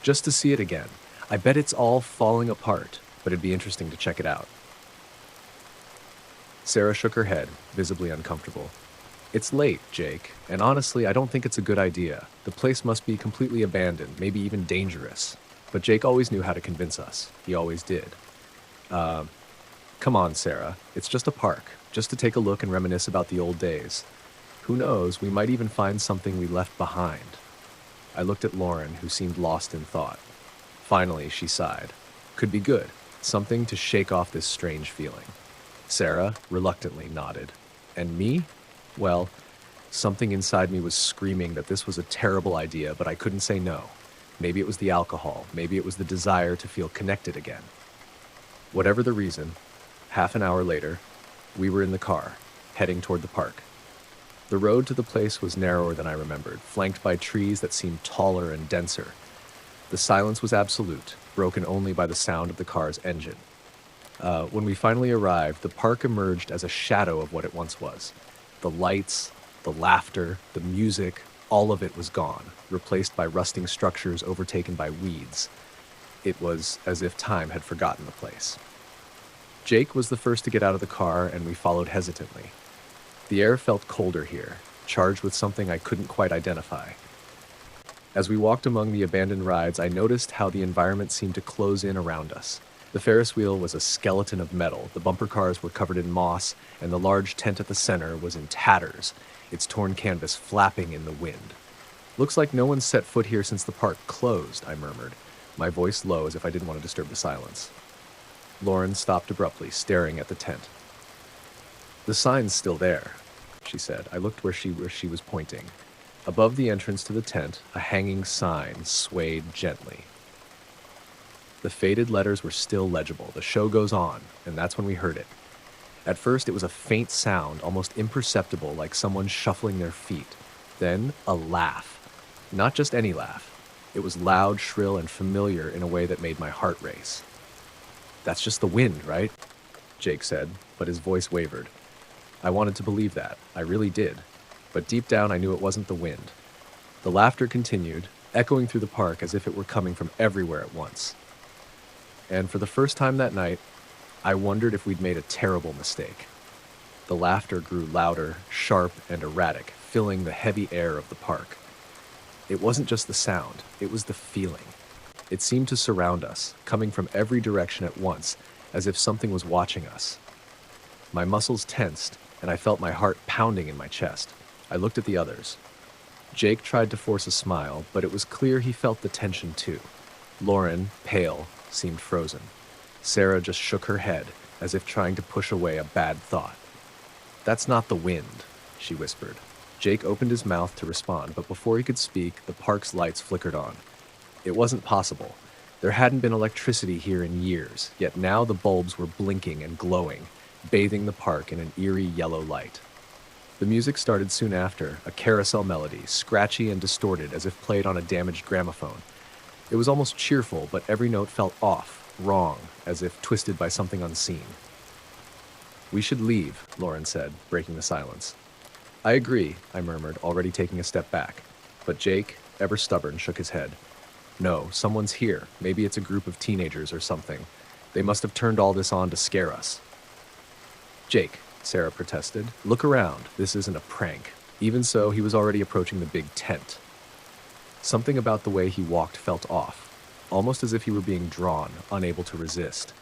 "Just to see it again. I bet it's all falling apart, but it'd be interesting to check it out." Sarah shook her head, visibly uncomfortable. "It's late, Jake, and honestly, I don't think it's a good idea. The place must be completely abandoned, maybe even dangerous." But Jake always knew how to convince us. He always did. Come on, Sarah. It's just a park, just to take a look and reminisce about the old days. Who knows, we might even find something we left behind." I looked at Lauren, who seemed lost in thought. Finally, she sighed. "Could be good. Something to shake off this strange feeling." Sarah reluctantly nodded. And me? Well, something inside me was screaming that this was a terrible idea, but I couldn't say no. Maybe it was the alcohol. Maybe it was the desire to feel connected again. Whatever the reason, half an hour later, we were in the car, heading toward the park. The road to the place was narrower than I remembered, flanked by trees that seemed taller and denser. The silence was absolute, broken only by the sound of the car's engine. When we finally arrived, the park emerged as a shadow of what it once was. The lights, the laughter, the music, all of it was gone, replaced by rusting structures overtaken by weeds. It was as if time had forgotten the place. Jake was the first to get out of the car, and we followed hesitantly. The air felt colder here, charged with something I couldn't quite identify. As we walked among the abandoned rides, I noticed how the environment seemed to close in around us. The Ferris wheel was a skeleton of metal, the bumper cars were covered in moss, and the large tent at the center was in tatters, its torn canvas flapping in the wind. "Looks like no one's set foot here since the park closed," I murmured, my voice low as if I didn't want to disturb the silence. Lauren stopped abruptly, staring at the tent. "The sign's still there," she said. I looked where she was pointing. Above the entrance to the tent, a hanging sign swayed gently. The faded letters were still legible. "The show goes on," and that's when we heard it. At first, it was a faint sound, almost imperceptible, like someone shuffling their feet. Then, a laugh. Not just any laugh. It was loud, shrill, and familiar in a way that made my heart race. "That's just the wind, right?" Jake said, but his voice wavered. I wanted to believe that. I really did. But deep down, I knew it wasn't the wind. The laughter continued, echoing through the park as if it were coming from everywhere at once. And for the first time that night, I wondered if we'd made a terrible mistake. The laughter grew louder, sharp, and erratic, filling the heavy air of the park. It wasn't just the sound, it was the feeling. It seemed to surround us, coming from every direction at once, as if something was watching us. My muscles tensed, and I felt my heart pounding in my chest. I looked at the others. Jake tried to force a smile, but it was clear he felt the tension too. Lauren, pale, seemed frozen. Sarah just shook her head, as if trying to push away a bad thought. "That's not the wind," she whispered. Jake opened his mouth to respond, but before he could speak, the park's lights flickered on. It wasn't possible. There hadn't been electricity here in years, yet now the bulbs were blinking and glowing, bathing the park in an eerie yellow light. The music started soon after, a carousel melody, scratchy and distorted as if played on a damaged gramophone. It was almost cheerful, but every note felt off, wrong, as if twisted by something unseen. "We should leave," Lauren said, breaking the silence. "I agree," I murmured, already taking a step back. But Jake, ever stubborn, shook his head. "No, someone's here. Maybe it's a group of teenagers or something. They must have turned all this on to scare us." "Jake," Sarah protested, "look around. This isn't a prank." Even so, he was already approaching the big tent. Something about the way he walked felt off, almost as if he were being drawn, unable to resist.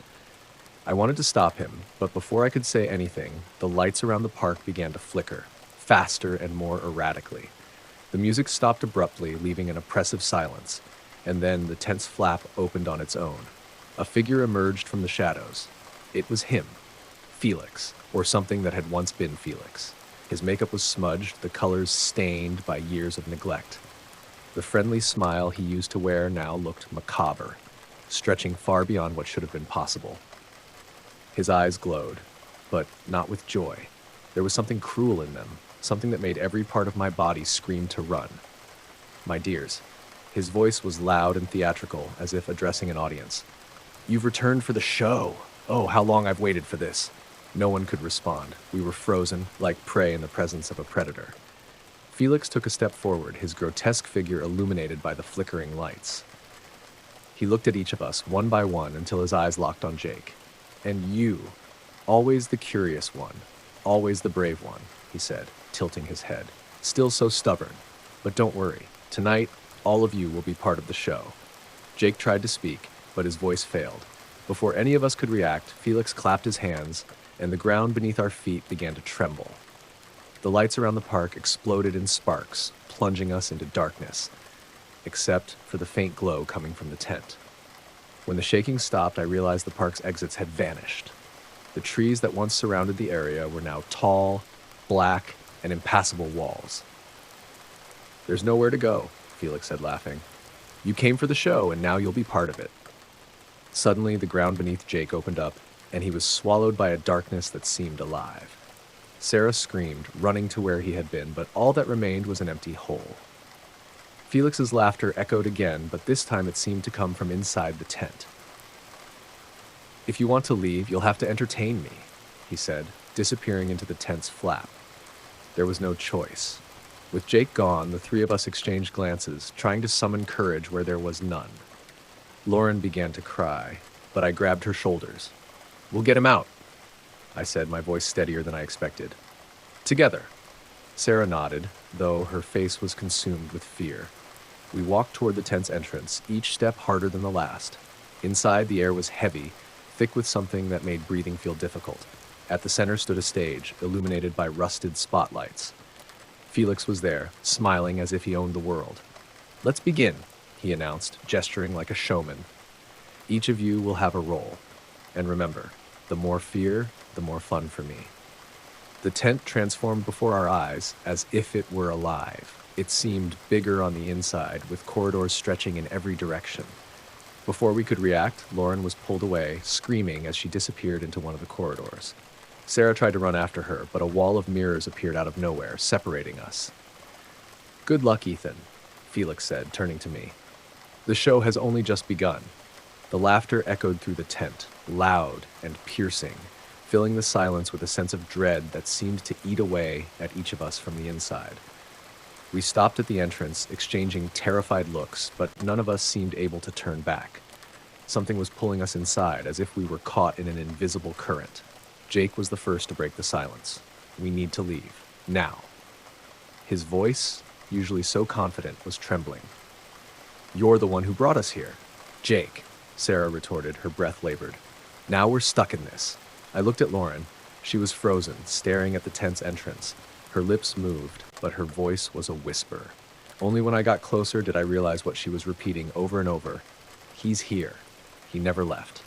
I wanted to stop him, but before I could say anything, the lights around the park began to flicker, faster and more erratically. The music stopped abruptly, leaving an oppressive silence, and then the tense flap opened on its own. A figure emerged from the shadows. It was him, Felix, or something that had once been Felix. His makeup was smudged, the colors stained by years of neglect. The friendly smile he used to wear now looked macabre, stretching far beyond what should have been possible. His eyes glowed, but not with joy. There was something cruel in them, something that made every part of my body scream to run. My dears, his voice was loud and theatrical, as if addressing an audience. You've returned for the show. Oh, how long I've waited for this. No one could respond. We were frozen, like prey in the presence of a predator. Felix took a step forward, his grotesque figure illuminated by the flickering lights. He looked at each of us, one by one, until his eyes locked on Jake. And you, always the curious one, always the brave one, he said, tilting his head. Still so stubborn. But don't worry. Tonight, all of you will be part of the show. Jake tried to speak, but his voice failed. Before any of us could react, Felix clapped his hands, and the ground beneath our feet began to tremble. The lights around the park exploded in sparks, plunging us into darkness, except for the faint glow coming from the tent. When the shaking stopped, I realized the park's exits had vanished. The trees that once surrounded the area were now tall, black, and impassable walls. There's nowhere to go, Felix said, laughing. You came for the show, and now you'll be part of it. Suddenly, the ground beneath Jake opened up, and he was swallowed by a darkness that seemed alive. Sarah screamed, running to where he had been, but all that remained was an empty hole. Felix's laughter echoed again, but this time it seemed to come from inside the tent. If you want to leave, you'll have to entertain me, he said, disappearing into the tent's flap. There was no choice. With Jake gone, the three of us exchanged glances, trying to summon courage where there was none. Lauren began to cry, but I grabbed her shoulders. We'll get him out, I said, my voice steadier than I expected. Together. Sarah nodded, though her face was consumed with fear. We walked toward the tent's entrance, each step harder than the last. Inside, the air was heavy, thick with something that made breathing feel difficult. At the center stood a stage, illuminated by rusted spotlights. Felix was there, smiling as if he owned the world. Let's begin, he announced, gesturing like a showman. Each of you will have a role. And remember, the more fear, the more fun for me. The tent transformed before our eyes as if it were alive. It seemed bigger on the inside, with corridors stretching in every direction. Before we could react, Lauren was pulled away, screaming as she disappeared into one of the corridors. Sarah tried to run after her, but a wall of mirrors appeared out of nowhere, separating us. Good luck, Ethan, Felix said, turning to me. The show has only just begun. The laughter echoed through the tent, loud and piercing, filling the silence with a sense of dread that seemed to eat away at each of us from the inside. We stopped at the entrance, exchanging terrified looks, but none of us seemed able to turn back. Something was pulling us inside, as if we were caught in an invisible current. Jake was the first to break the silence. We need to leave. Now. His voice, usually so confident, was trembling. You're the one who brought us here. Jake, Sarah retorted, her breath labored. Now we're stuck in this. I looked at Lauren. She was frozen, staring at the tent's entrance. Her lips moved, but her voice was a whisper. Only when I got closer did I realize what she was repeating over and over. He's here. He never left.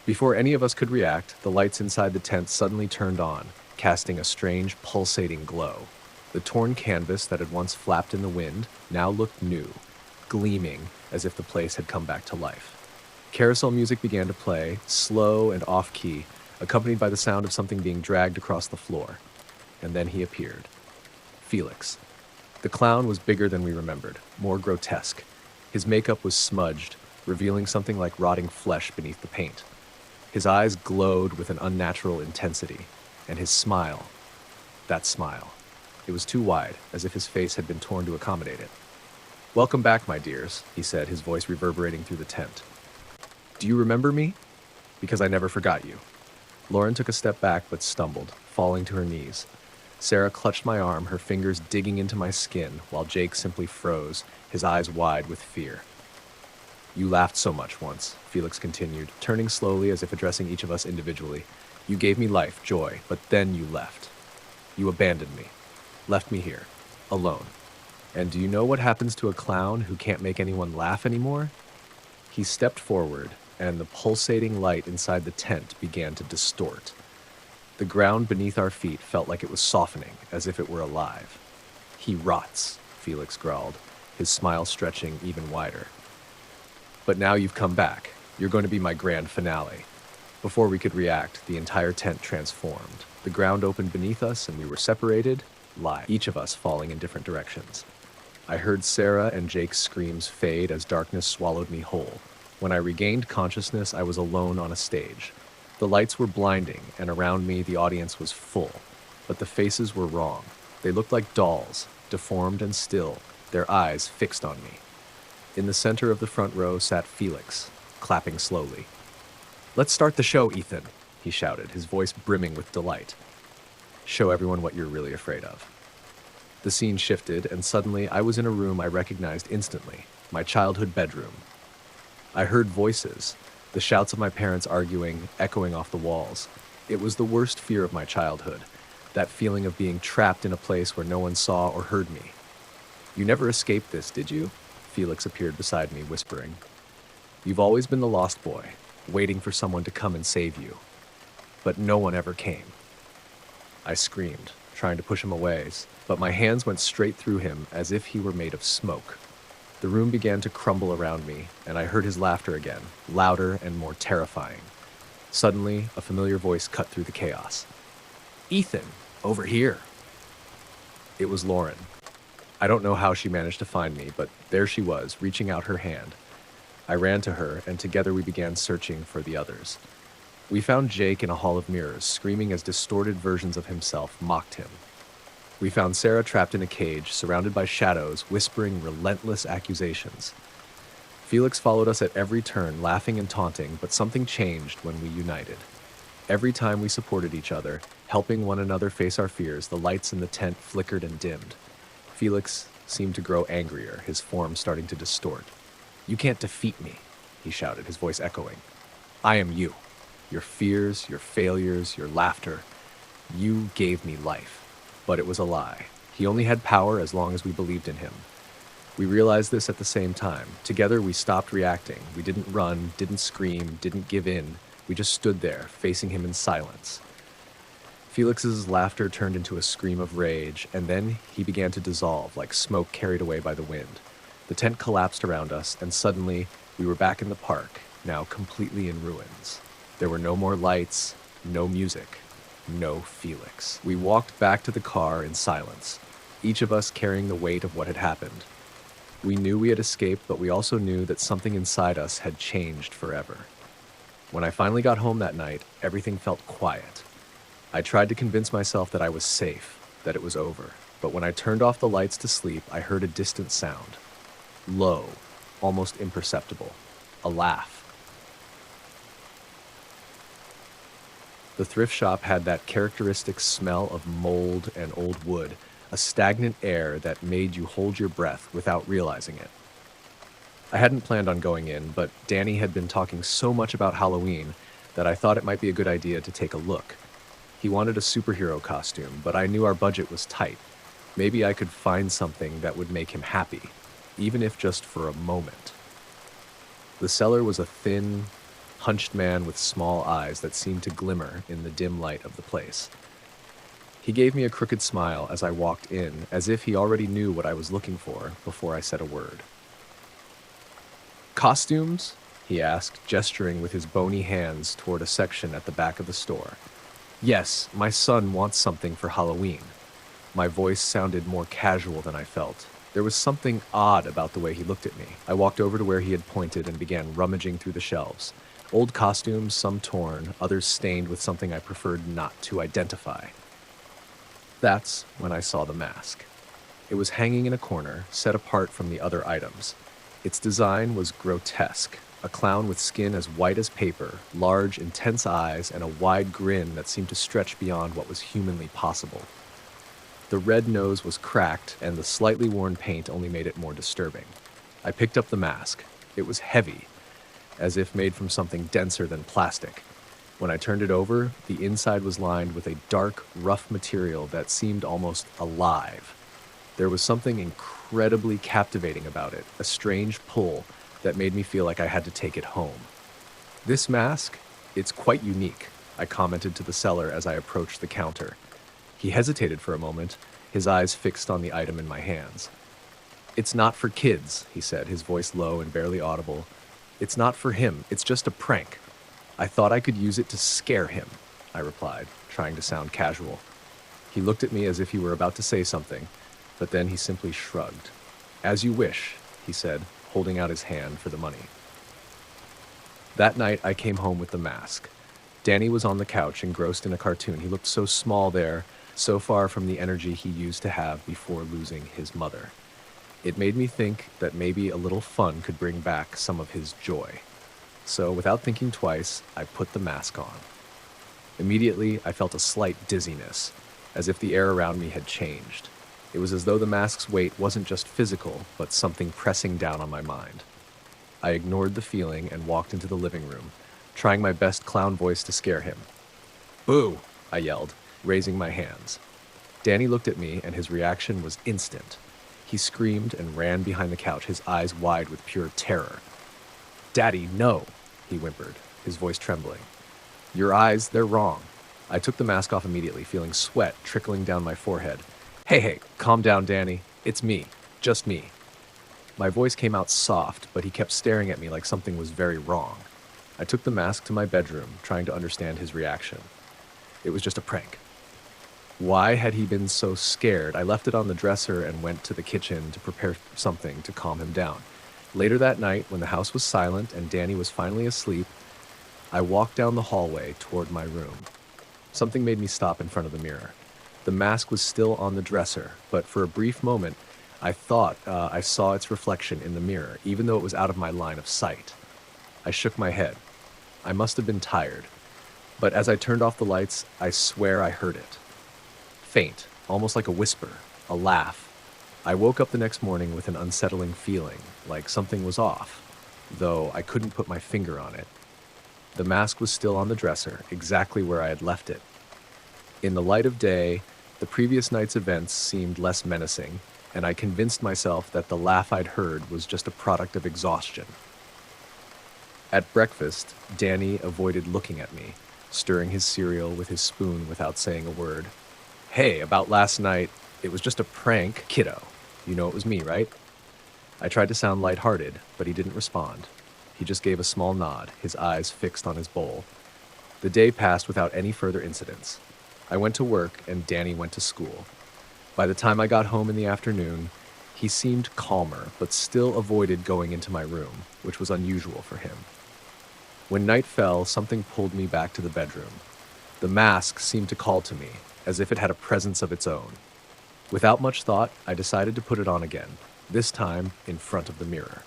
Before any of us could react, the lights inside the tent suddenly turned on, casting a strange, pulsating glow. The torn canvas that had once flapped in the wind now looked new, gleaming as if the place had come back to life. Carousel music began to play, slow and off-key, accompanied by the sound of something being dragged across the floor. And then he appeared. Felix. The clown was bigger than we remembered, more grotesque. His makeup was smudged, revealing something like rotting flesh beneath the paint. His eyes glowed with an unnatural intensity, and his smile, that smile, it was too wide, as if his face had been torn to accommodate it. Welcome back, my dears, he said, his voice reverberating through the tent. Do you remember me? Because I never forgot you. Lauren took a step back but stumbled, falling to her knees. Sarah clutched my arm, her fingers digging into my skin, while Jake simply froze, his eyes wide with fear. You laughed so much once, Felix continued, turning slowly as if addressing each of us individually. You gave me life, joy, but then you left. You abandoned me, left me here, alone. And do you know what happens to a clown who can't make anyone laugh anymore? He stepped forward, and the pulsating light inside the tent began to distort. The ground beneath our feet felt like it was softening, as if it were alive. "He rots," Felix growled, his smile stretching even wider. "But now you've come back. You're going to be my grand finale." Before we could react, the entire tent transformed. The ground opened beneath us, and we were separated, live, each of us falling in different directions. I heard Sarah and Jake's screams fade as darkness swallowed me whole. When I regained consciousness, I was alone on a stage. The lights were blinding, and around me the audience was full. But the faces were wrong. They looked like dolls, deformed and still, their eyes fixed on me. In the center of the front row sat Felix, clapping slowly. "Let's start the show, Ethan," he shouted, his voice brimming with delight. "Show everyone what you're really afraid of." The scene shifted, and suddenly I was in a room I recognized instantly, my childhood bedroom. I heard voices, the shouts of my parents arguing, echoing off the walls. It was the worst fear of my childhood, that feeling of being trapped in a place where no one saw or heard me. "You never escaped this, did you?" Felix appeared beside me, whispering. "You've always been the lost boy, waiting for someone to come and save you. But no one ever came." I screamed, trying to push him away, but my hands went straight through him as if he were made of smoke. The room began to crumble around me, and I heard his laughter again, louder and more terrifying. Suddenly, a familiar voice cut through the chaos. "Ethan, over here." It was Lauren. I don't know how she managed to find me, but there she was, reaching out her hand. I ran to her, and together we began searching for the others. We found Jake in a hall of mirrors, screaming as distorted versions of himself mocked him. We found Sarah trapped in a cage, surrounded by shadows, whispering relentless accusations. Felix followed us at every turn, laughing and taunting, but something changed when we united. Every time we supported each other, helping one another face our fears, the lights in the tent flickered and dimmed. Felix seemed to grow angrier, his form starting to distort. "You can't defeat me," he shouted, his voice echoing. "I am you. Your fears, your failures, your laughter. You gave me life." But it was a lie. He only had power as long as we believed in him. We realized this at the same time. Together we stopped reacting. We didn't run, didn't scream, didn't give in. We just stood there, facing him in silence. Felix's laughter turned into a scream of rage, and then he began to dissolve like smoke carried away by the wind. The tent collapsed around us, and suddenly we were back in the park, now completely in ruins. There were no more lights, no music, no Felix. We walked back to the car in silence, each of us carrying the weight of what had happened. We knew we had escaped, but we also knew that something inside us had changed forever. When I finally got home that night, everything felt quiet. I tried to convince myself that I was safe, that it was over. But when I turned off the lights to sleep, I heard a distant sound. Low, almost imperceptible. A laugh. The thrift shop had that characteristic smell of mold and old wood, a stagnant air that made you hold your breath without realizing it. I hadn't planned on going in, but Danny had been talking so much about Halloween that I thought it might be a good idea to take a look. He wanted a superhero costume, but I knew our budget was tight. Maybe I could find something that would make him happy, even if just for a moment. The seller was a thin, hunched man with small eyes that seemed to glimmer in the dim light of the place. He gave me a crooked smile as I walked in, as if he already knew what I was looking for before I said a word. "Costumes?" he asked, gesturing with his bony hands toward a section at the back of the store. "Yes, my son wants something for Halloween." My voice sounded more casual than I felt. There was something odd about the way he looked at me. I walked over to where he had pointed and began rummaging through the shelves. Old costumes, some torn, others stained with something I preferred not to identify. That's when I saw the mask. It was hanging in a corner, set apart from the other items. Its design was grotesque, a clown with skin as white as paper, large, intense eyes, and a wide grin that seemed to stretch beyond what was humanly possible. The red nose was cracked, and the slightly worn paint only made it more disturbing. I picked up the mask. It was heavy, as if made from something denser than plastic. When I turned it over, the inside was lined with a dark, rough material that seemed almost alive. There was something incredibly captivating about it, a strange pull that made me feel like I had to take it home. This mask, it's quite unique, I commented to the seller as I approached the counter. He hesitated for a moment, his eyes fixed on the item in my hands. It's not for kids, he said, his voice low and barely audible. It's not for him, it's just a prank. I thought I could use it to scare him, I replied, trying to sound casual. He looked at me as if he were about to say something, but then he simply shrugged. As you wish, he said, holding out his hand for the money. That night, I came home with the mask. Danny was on the couch, engrossed in a cartoon. He looked so small there, so far from the energy he used to have before losing his mother. It made me think that maybe a little fun could bring back some of his joy. So, without thinking twice, I put the mask on. Immediately, I felt a slight dizziness, as if the air around me had changed. It was as though the mask's weight wasn't just physical, but something pressing down on my mind. I ignored the feeling and walked into the living room, trying my best clown voice to scare him. "Boo!" I yelled, raising my hands. Danny looked at me, and his reaction was instant. He screamed and ran behind the couch, his eyes wide with pure terror. "Daddy, no!" he whimpered, his voice trembling. "Your eyes, they're wrong." I took the mask off immediately, feeling sweat trickling down my forehead. Hey, calm down, Danny. It's me. Just me." My voice came out soft, but he kept staring at me like something was very wrong. I took the mask to my bedroom, trying to understand his reaction. It was just a prank. Why had he been so scared? I left it on the dresser and went to the kitchen to prepare something to calm him down. Later that night, when the house was silent and Danny was finally asleep, I walked down the hallway toward my room. Something made me stop in front of the mirror. The mask was still on the dresser, but for a brief moment, I thought I saw its reflection in the mirror, even though it was out of my line of sight. I shook my head. I must have been tired, but as I turned off the lights, I swear I heard it. Faint, almost like a whisper, a laugh. I woke up the next morning with an unsettling feeling, like something was off, though I couldn't put my finger on it. The mask was still on the dresser, exactly where I had left it. In the light of day, the previous night's events seemed less menacing, and I convinced myself that the laugh I'd heard was just a product of exhaustion. At breakfast, Danny avoided looking at me, stirring his cereal with his spoon without saying a word. "Hey, about last night, it was just a prank, kiddo. You know it was me, right?" I tried to sound lighthearted, but he didn't respond. He just gave a small nod, his eyes fixed on his bowl. The day passed without any further incidents. I went to work, and Danny went to school. By the time I got home in the afternoon, he seemed calmer, but still avoided going into my room, which was unusual for him. When night fell, something pulled me back to the bedroom. The mask seemed to call to me, as if it had a presence of its own. Without much thought, I decided to put it on again, this time in front of the mirror.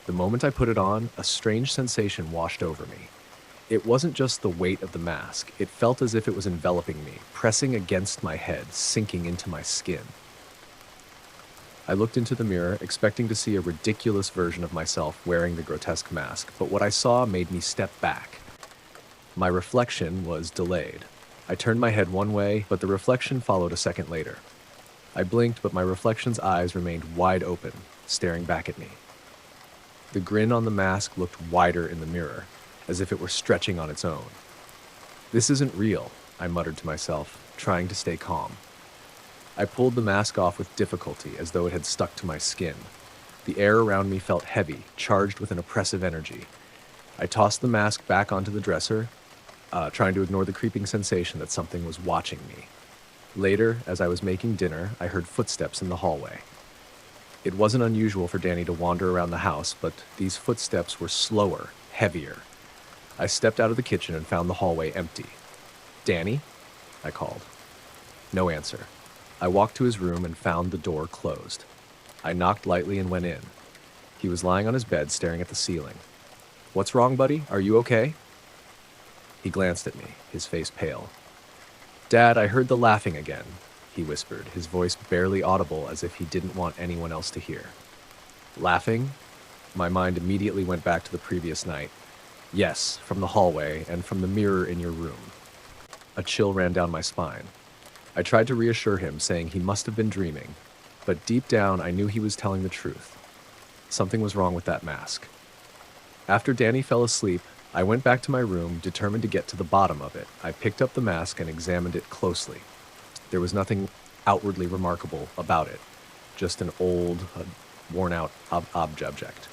The moment I put it on, a strange sensation washed over me. It wasn't just the weight of the mask. It felt as if it was enveloping me, pressing against my head, sinking into my skin. I looked into the mirror, expecting to see a ridiculous version of myself wearing the grotesque mask, but what I saw made me step back. My reflection was delayed. I turned my head one way, but the reflection followed a second later. I blinked, but my reflection's eyes remained wide open, staring back at me. The grin on the mask looked wider in the mirror, as if it were stretching on its own. "This isn't real," I muttered to myself, trying to stay calm. I pulled the mask off with difficulty, as though it had stuck to my skin. The air around me felt heavy, charged with an oppressive energy. I tossed the mask back onto the dresser, trying to ignore the creeping sensation that something was watching me. Later, as I was making dinner, I heard footsteps in the hallway. It wasn't unusual for Danny to wander around the house, but these footsteps were slower, heavier. I stepped out of the kitchen and found the hallway empty. "Danny?" I called. No answer. I walked to his room and found the door closed. I knocked lightly and went in. He was lying on his bed, staring at the ceiling. "What's wrong, buddy? Are you okay?" He glanced at me, his face pale. "Dad, I heard the laughing again," he whispered, his voice barely audible, as if he didn't want anyone else to hear. "Laughing?" My mind immediately went back to the previous night. "Yes, from the hallway and from the mirror in your room." A chill ran down my spine. I tried to reassure him, saying he must have been dreaming. But deep down, I knew he was telling the truth. Something was wrong with that mask. After Danny fell asleep, I went back to my room, determined to get to the bottom of it. I picked up the mask and examined it closely. There was nothing outwardly remarkable about it, just an old, worn-out object.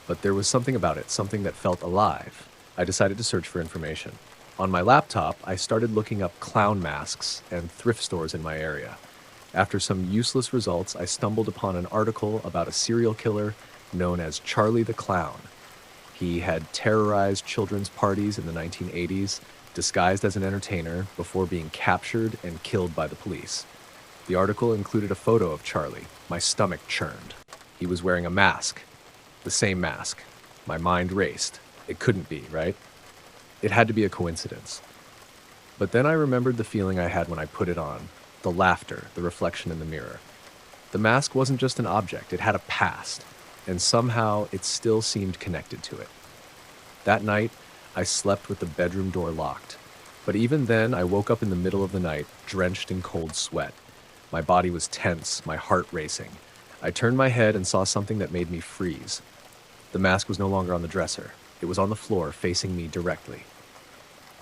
But there was something about it, something that felt alive. I decided to search for information. On my laptop, I started looking up clown masks and thrift stores in my area. After some useless results, I stumbled upon an article about a serial killer known as Charlie the Clown. He had terrorized children's parties in the 1980s, disguised as an entertainer, before being captured and killed by the police. The article included a photo of Charlie. My stomach churned. He was wearing a mask. The same mask. My mind raced. It couldn't be, right? It had to be a coincidence. But then I remembered the feeling I had when I put it on. The laughter, the reflection in the mirror. The mask wasn't just an object, it had a past, and somehow it still seemed connected to it. That night, I slept with the bedroom door locked. But even then, I woke up in the middle of the night, drenched in cold sweat. My body was tense, my heart racing. I turned my head and saw something that made me freeze. The mask was no longer on the dresser. It was on the floor, facing me directly.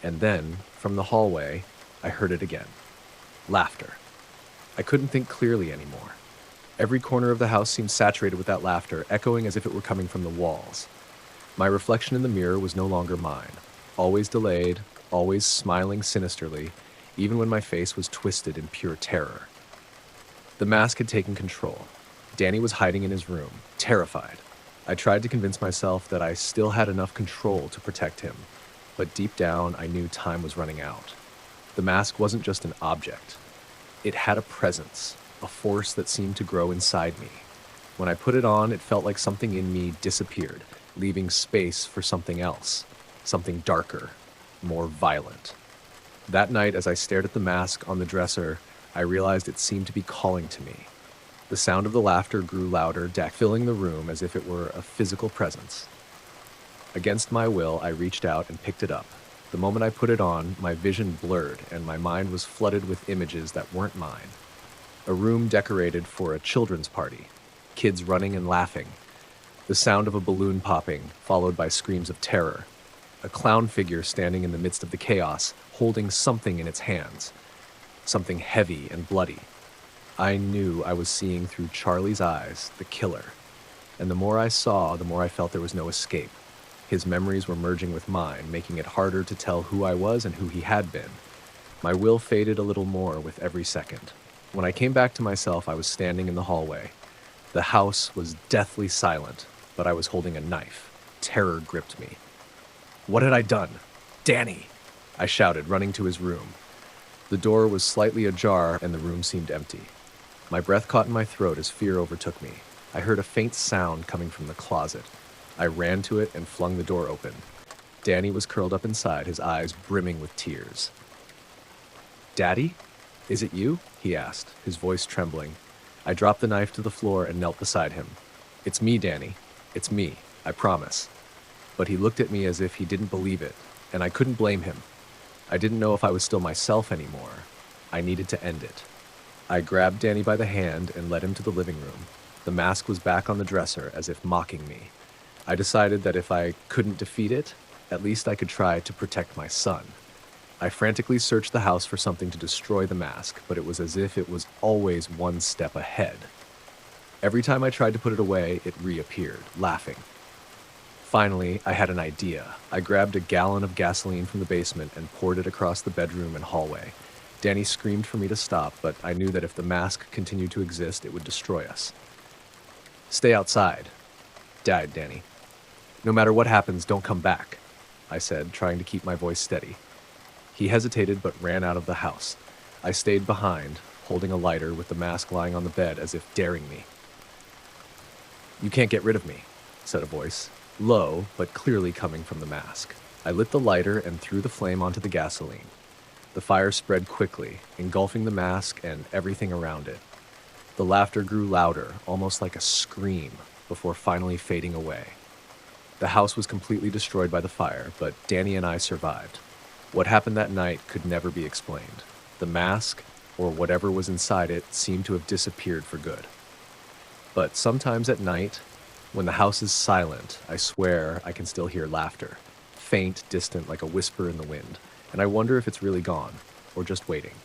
And then, from the hallway, I heard it again. Laughter. I couldn't think clearly anymore. Every corner of the house seemed saturated with that laughter, echoing as if it were coming from the walls. My reflection in the mirror was no longer mine. Always delayed, always smiling sinisterly, even when my face was twisted in pure terror. The mask had taken control. Danny was hiding in his room, terrified. I tried to convince myself that I still had enough control to protect him, but deep down I knew time was running out. The mask wasn't just an object. It had a presence, a force that seemed to grow inside me. When I put it on, it felt like something in me disappeared, leaving space for something else, something darker, more violent. That night, as I stared at the mask on the dresser, I realized it seemed to be calling to me. The sound of the laughter grew louder, filling the room as if it were a physical presence. Against my will, I reached out and picked it up. The moment I put it on, my vision blurred and my mind was flooded with images that weren't mine. A room decorated for a children's party, kids running and laughing, the sound of a balloon popping, followed by screams of terror, a clown figure standing in the midst of the chaos, holding something in its hands, something heavy and bloody. I knew I was seeing through Charlie's eyes, the killer, and the more I saw, the more I felt there was no escape. His memories were merging with mine, making it harder to tell who I was and who he had been. My will faded a little more with every second. When I came back to myself, I was standing in the hallway. The house was deathly silent, but I was holding a knife. Terror gripped me. What had I done? Danny! I shouted, running to his room. The door was slightly ajar, and the room seemed empty. My breath caught in my throat as fear overtook me. I heard a faint sound coming from the closet. I ran to it and flung the door open. Danny was curled up inside, his eyes brimming with tears. "Daddy? Is it you?" he asked, his voice trembling. I dropped the knife to the floor and knelt beside him. "It's me, Danny. It's me, I promise." But he looked at me as if he didn't believe it, and I couldn't blame him. I didn't know if I was still myself anymore. I needed to end it. I grabbed Danny by the hand and led him to the living room. The mask was back on the dresser, as if mocking me. I decided that if I couldn't defeat it, at least I could try to protect my son. I frantically searched the house for something to destroy the mask, but it was as if it was always one step ahead. Every time I tried to put it away, it reappeared, laughing. Finally, I had an idea. I grabbed a gallon of gasoline from the basement and poured it across the bedroom and hallway. Danny screamed for me to stop, but I knew that if the mask continued to exist, it would destroy us. "Stay outside," died Danny. "No matter what happens, don't come back," I said, trying to keep my voice steady. He hesitated but ran out of the house. I stayed behind, holding a lighter with the mask lying on the bed as if daring me. "You can't get rid of me," said a voice, low but clearly coming from the mask. I lit the lighter and threw the flame onto the gasoline. The fire spread quickly, engulfing the mask and everything around it. The laughter grew louder, almost like a scream, before finally fading away. The house was completely destroyed by the fire, but Danny and I survived. What happened that night could never be explained. The mask, or whatever was inside it, seemed to have disappeared for good. But sometimes at night, when the house is silent, I swear I can still hear laughter, faint, distant, like a whisper in the wind. And I wonder if it's really gone, or just waiting.